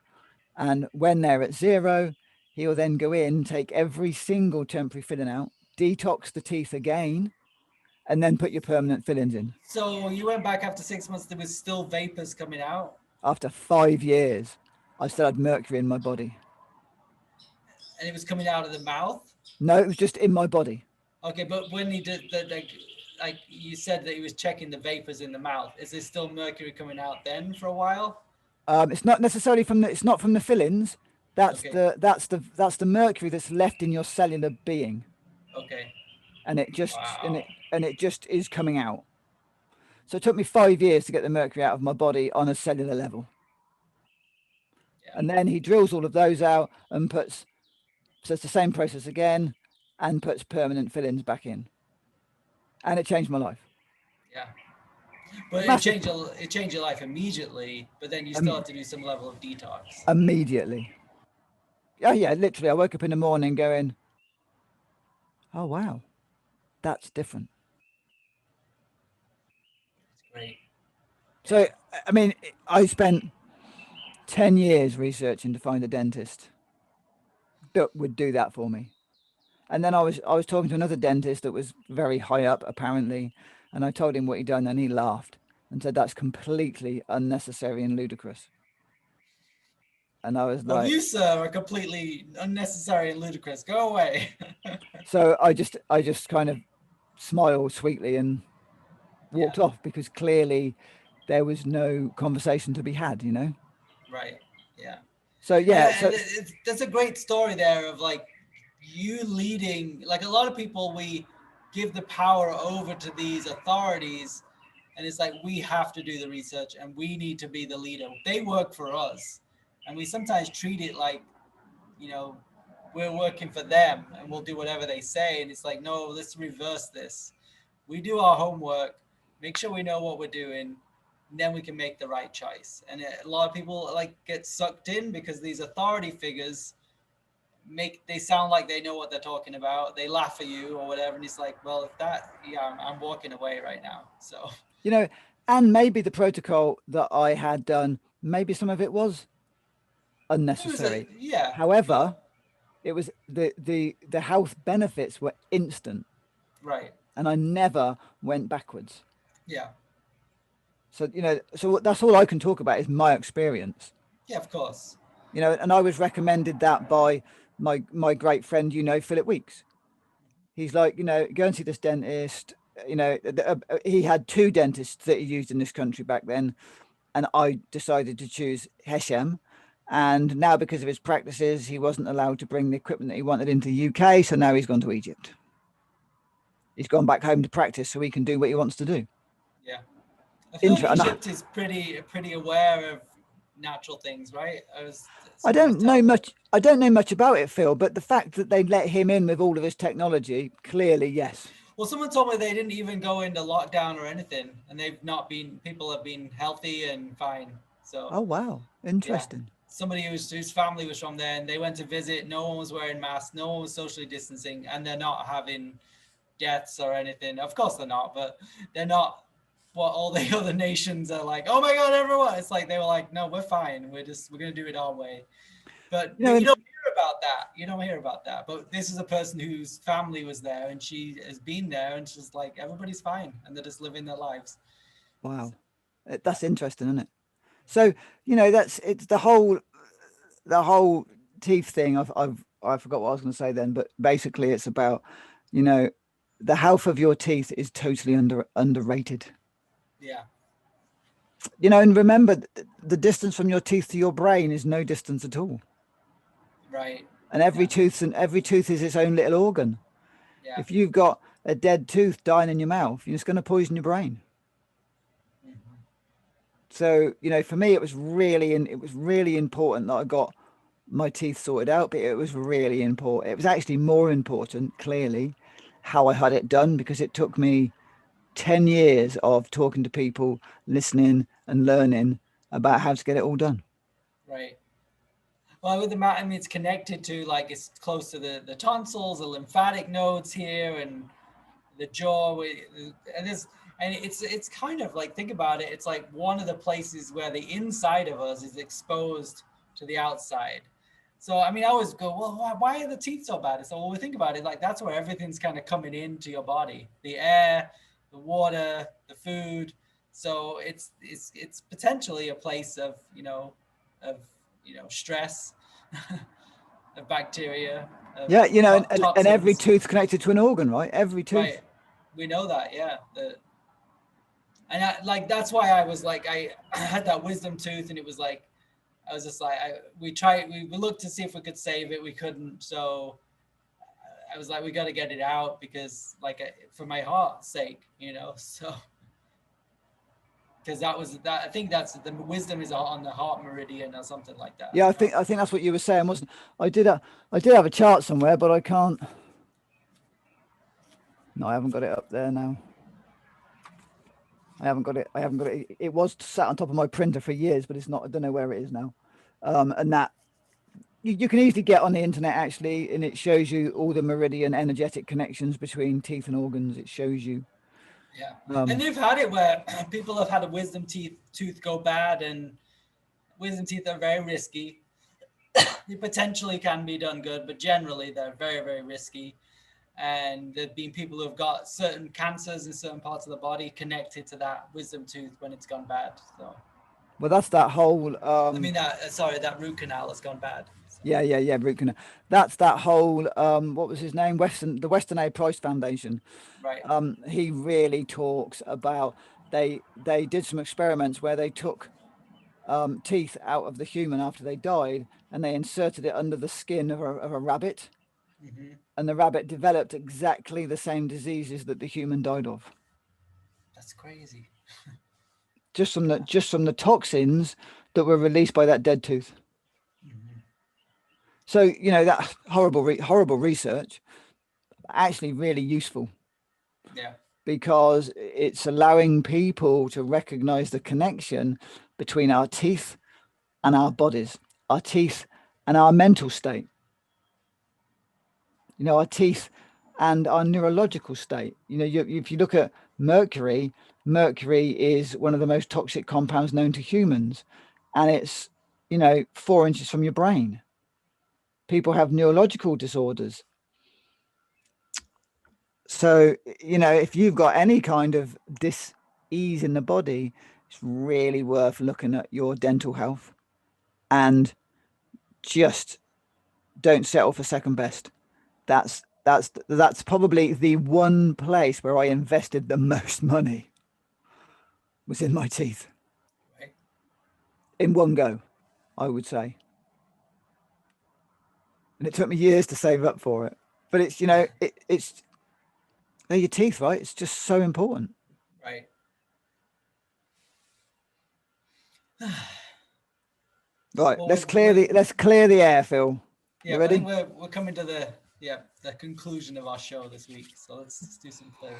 And when they're at zero, he'll then go in, take every single temporary filling out, detox the teeth again, and then put your permanent fillings in. So you went back after 6 months. There was still vapors coming out. After 5 years, I still had mercury in my body. And it was coming out of the mouth. No, it was just in my body. Okay, but when he did that, like you said that he was checking the vapors in the mouth. Is there still mercury coming out then for a while? It's not necessarily it's not from the fillings. That's Okay. the mercury that's left in your cellular being, Okay. and it just Wow. and it just is coming out. So it took me 5 years to get the mercury out of my body on a cellular level. Yeah. And then he drills all of those out and puts, so it's the same process again, and puts permanent fillings back in. And it changed my life. Yeah. But Massive. it changed your life immediately, but then you still have to do some level of detox. Immediately. Oh yeah, literally. I woke up in the morning going, oh wow, that's different. It's great. So, I mean, I spent 10 years researching to find a dentist that would do that for me. And then I was talking to another dentist that was very high up apparently, and I told him what he'd done, and he laughed and said that's completely unnecessary and ludicrous. And I was Well, like, you, sir, are completely unnecessary and ludicrous. Go away. so I just kind of smiled sweetly and walked Yeah. off, because clearly there was no conversation to be had, you know. Right. Yeah. So yeah, so That's a great story there of like you leading. Like a lot of people, we give the power over to these authorities, and it's like we have to do the research and we need to be the leader. They work for us, and we sometimes treat it like, you know, we're working for them and we'll do whatever they say. And it's like, no, let's reverse this. We do our homework, make sure we know what we're doing, and then we can make the right choice. And a lot of people like get sucked in because these authority figures they sound like they know what they're talking about. They laugh at you or whatever, and it's like, well, if that, yeah, I'm walking away right now. So you know, and maybe the protocol that I had done, maybe some of it was unnecessary. yeah. However, it was the health benefits were instant, Right. and I never went backwards. Yeah. So so that's all I can talk about is my experience. Yeah, of course. And I was recommended that by my great friend, Philip Weeks. He's like, go and see this dentist. He had two dentists that he used in this country back then, and I decided to choose Heshem. And now, because of his practices, he wasn't allowed to bring the equipment that he wanted into the UK. So now he's gone to Egypt. He's gone back home to practice so he can do what he wants to do. Yeah. I feel like Egypt is pretty aware of natural things, right? I don't know much about it, Phil, but the fact that they let him in with all of his technology, clearly, yes. Well, someone told me they didn't even go into lockdown or anything, and people have been healthy and fine. So. Oh wow, interesting. Yeah. Somebody whose family was from there, and they went to visit. No one was wearing masks. No one was socially distancing, and they're not having deaths or anything. Of course they're not, but they're not what all the other nations are like. Oh my God, everyone! It's like they were like, no, we're fine. We're gonna do it our way. But you don't hear about that. You don't hear about that. But this is a person whose family was there, and she has been there, and she's like, everybody's fine, and they're just living their lives. Wow, that's interesting, isn't it? So it's the whole teeth thing. I forgot what I was going to say then, but basically it's about the health of your teeth is totally underrated. Yeah. And remember, the distance from your teeth to your brain is no distance at all. Right. And every tooth is its own little organ. Yeah. If you've got a dead tooth dying in your mouth, it's going to poison your brain. Mhm. So, for me, it was really important that I got my teeth sorted out, but it was really important. It was actually more important, clearly, how I had it done, because it took me 10 years of talking to people, listening and learning about how to get it all done. Right. Well, with the mouth, I mean, it's connected to, like, it's close to the tonsils, the lymphatic nodes here, and the jaw, and it's kind of like, think about it. It's like one of the places where the inside of us is exposed to the outside. So, I mean, I always go, well, why are the teeth so bad? So, when we think about it, like, that's where everything's kind of coming into your body: the air, the water, the food. So, it's potentially a place of stress, of bacteria, of Yeah, and every toxins. tooth connected to an organ, right? Every tooth. Right. We know that, yeah. And like, that's why I was like, I had that wisdom tooth, and it was like, I was just like, we looked to see if we could save it. We couldn't. So I was like, we got to get it out, because, like, for my heart's sake, so, because I think that's the wisdom is on the heart meridian or something like that. Yeah, I think that's what you were saying, wasn't it? I did have a chart somewhere, but I can't. No, I haven't got it up there now. I haven't got it. It was sat on top of my printer for years, but it's not. I don't know where it is now. And that you can easily get on the internet, actually, and it shows you all the meridian energetic connections between teeth and organs. It shows you. Yeah. And they've had it where people have had a wisdom tooth go bad, and wisdom teeth are very risky. They potentially can be done good, but generally they're very, very risky. And there've been people who have got certain cancers in certain parts of the body connected to that wisdom tooth when it's gone bad. So, Well, that's that whole. I mean, that root canal has gone bad. So. Yeah, root canal. That's that whole. What was his name? The Western A. Price Foundation. Right. He really talks about they did some experiments where they took teeth out of the human after they died, and they inserted it under the skin of a rabbit, Mm-hmm. and the rabbit developed exactly the same diseases that the human died of. That's crazy. Just from the toxins that were released by that dead tooth. Mm-hmm. So that horrible research, actually really useful. Yeah. Because it's allowing people to recognize the connection between our teeth and our bodies, our teeth and our mental state, our teeth and our neurological state. If you look at mercury is one of the most toxic compounds known to humans, and it's 4 inches from your brain. People have neurological disorders. So if you've got any kind of dis-ease in the body, it's really worth looking at your dental health, and just don't settle for second best. That's probably the one place where I invested the most money, was in my teeth, Right. in one go, I would say. And it took me years to save up for it. But it's they're your teeth, right? It's just so important. Right. Right, Well, let's clear the air, Phil. yeah, You I think ready? we're coming to the conclusion of our show this week. So let's do some clearing.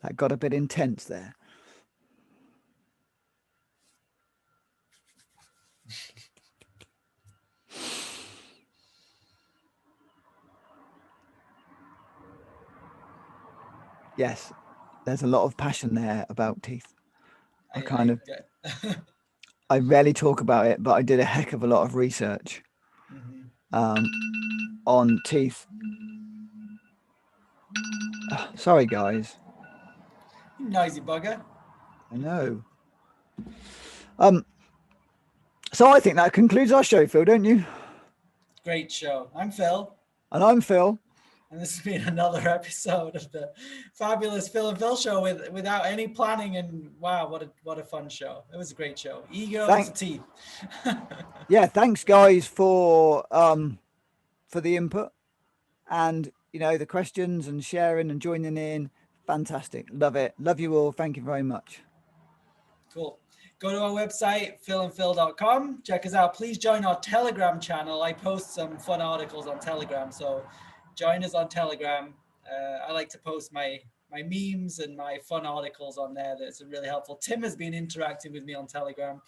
That got a bit intense there. Yes, there's a lot of passion there about teeth. I rarely talk about it, but I did a heck of a lot of research on teeth. Sorry, guys. You noisy bugger. I know. So I think that concludes our show, Phil, don't you? Great show. I'm Phil. And I'm Phil. And this has been another episode of the fabulous Phil and Phil show without any planning. And wow, what a fun show. It was a great show. Ego to teeth. Yeah, thanks guys for the input and the questions and sharing and joining in. Fantastic. Love it. Love you all. Thank you very much. Cool. Go to our website, philandphil.com. Check us out. Please join our Telegram channel. I post some fun articles on Telegram, so join us on Telegram. I like to post my memes and my fun articles on there. That's really helpful. Tim has been interacting with me on Telegram.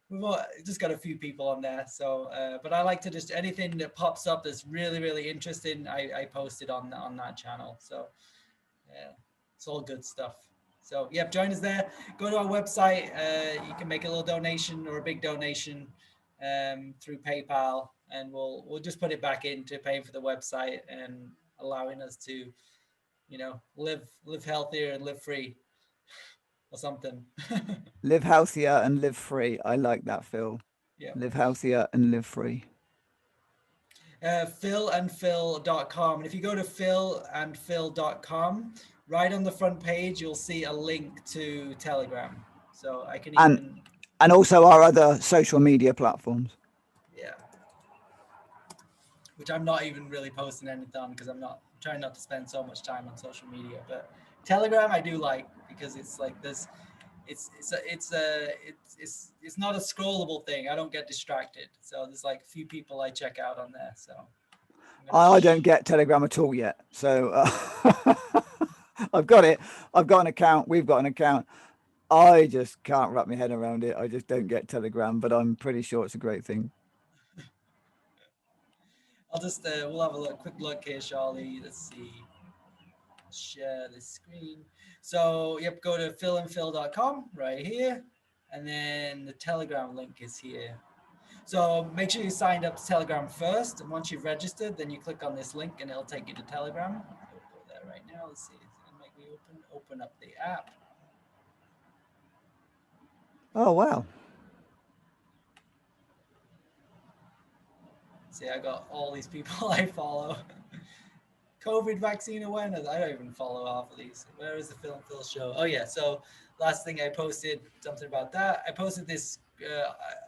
We've just got a few people on there. So, but I like to just anything that pops up that's really, really interesting, I post it on that channel. So, yeah, it's all good stuff. So, yep, join us there. Go to our website. You can make a little donation or a big donation through PayPal, and we'll just put it back into paying for the website and allowing us to, live healthier and live free or something. Live healthier and live free. I like that, Phil. Yeah. Live healthier and live free. Philandphil.com. And if you go to philandphil.com, right on the front page, you'll see a link to Telegram. So I can and also our other social media platforms. Yeah. Which I'm not even really posting anything on because I'm trying not to spend so much time on social media. But Telegram I do like because it's like this. It's not a scrollable thing. I don't get distracted. So there's like a few people I check out on there. So I don't get Telegram at all yet. So I've got it. I've got an account. We've got an account. I just can't wrap my head around it. I just don't get Telegram, but I'm pretty sure it's a great thing. I'll just we'll have a quick look here, Charlie. Let's see. Share the screen. So yep, go to philandphil.com right here, and then the Telegram link is here. So make sure you signed up to Telegram first, and once you've registered, then you click on this link and it'll take you to Telegram. I'll go there right now. Let's see. It's gonna make me open up the app. Oh wow. See, I got all these people I follow. COVID vaccine awareness. I don't even follow half of these. Where is the Phil and Phil show? Oh yeah. So last thing I posted something about that. I posted this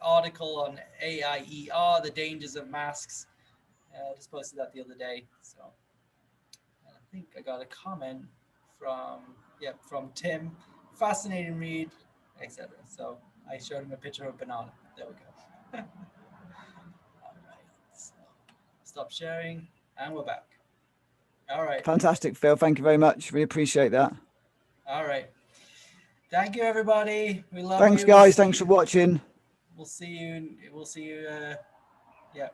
article on AIER, the dangers of masks. I just posted that the other day. So I think I got a comment from Tim. Fascinating read, etc. So I showed him a picture of a banana. There we go. All right. So stop sharing, and we're back. All right. Fantastic, Phil. Thank you very much. We appreciate that. All right. Thank you, everybody. We love Thanks, you. guys. Thanks for watching. We'll see you. Yeah.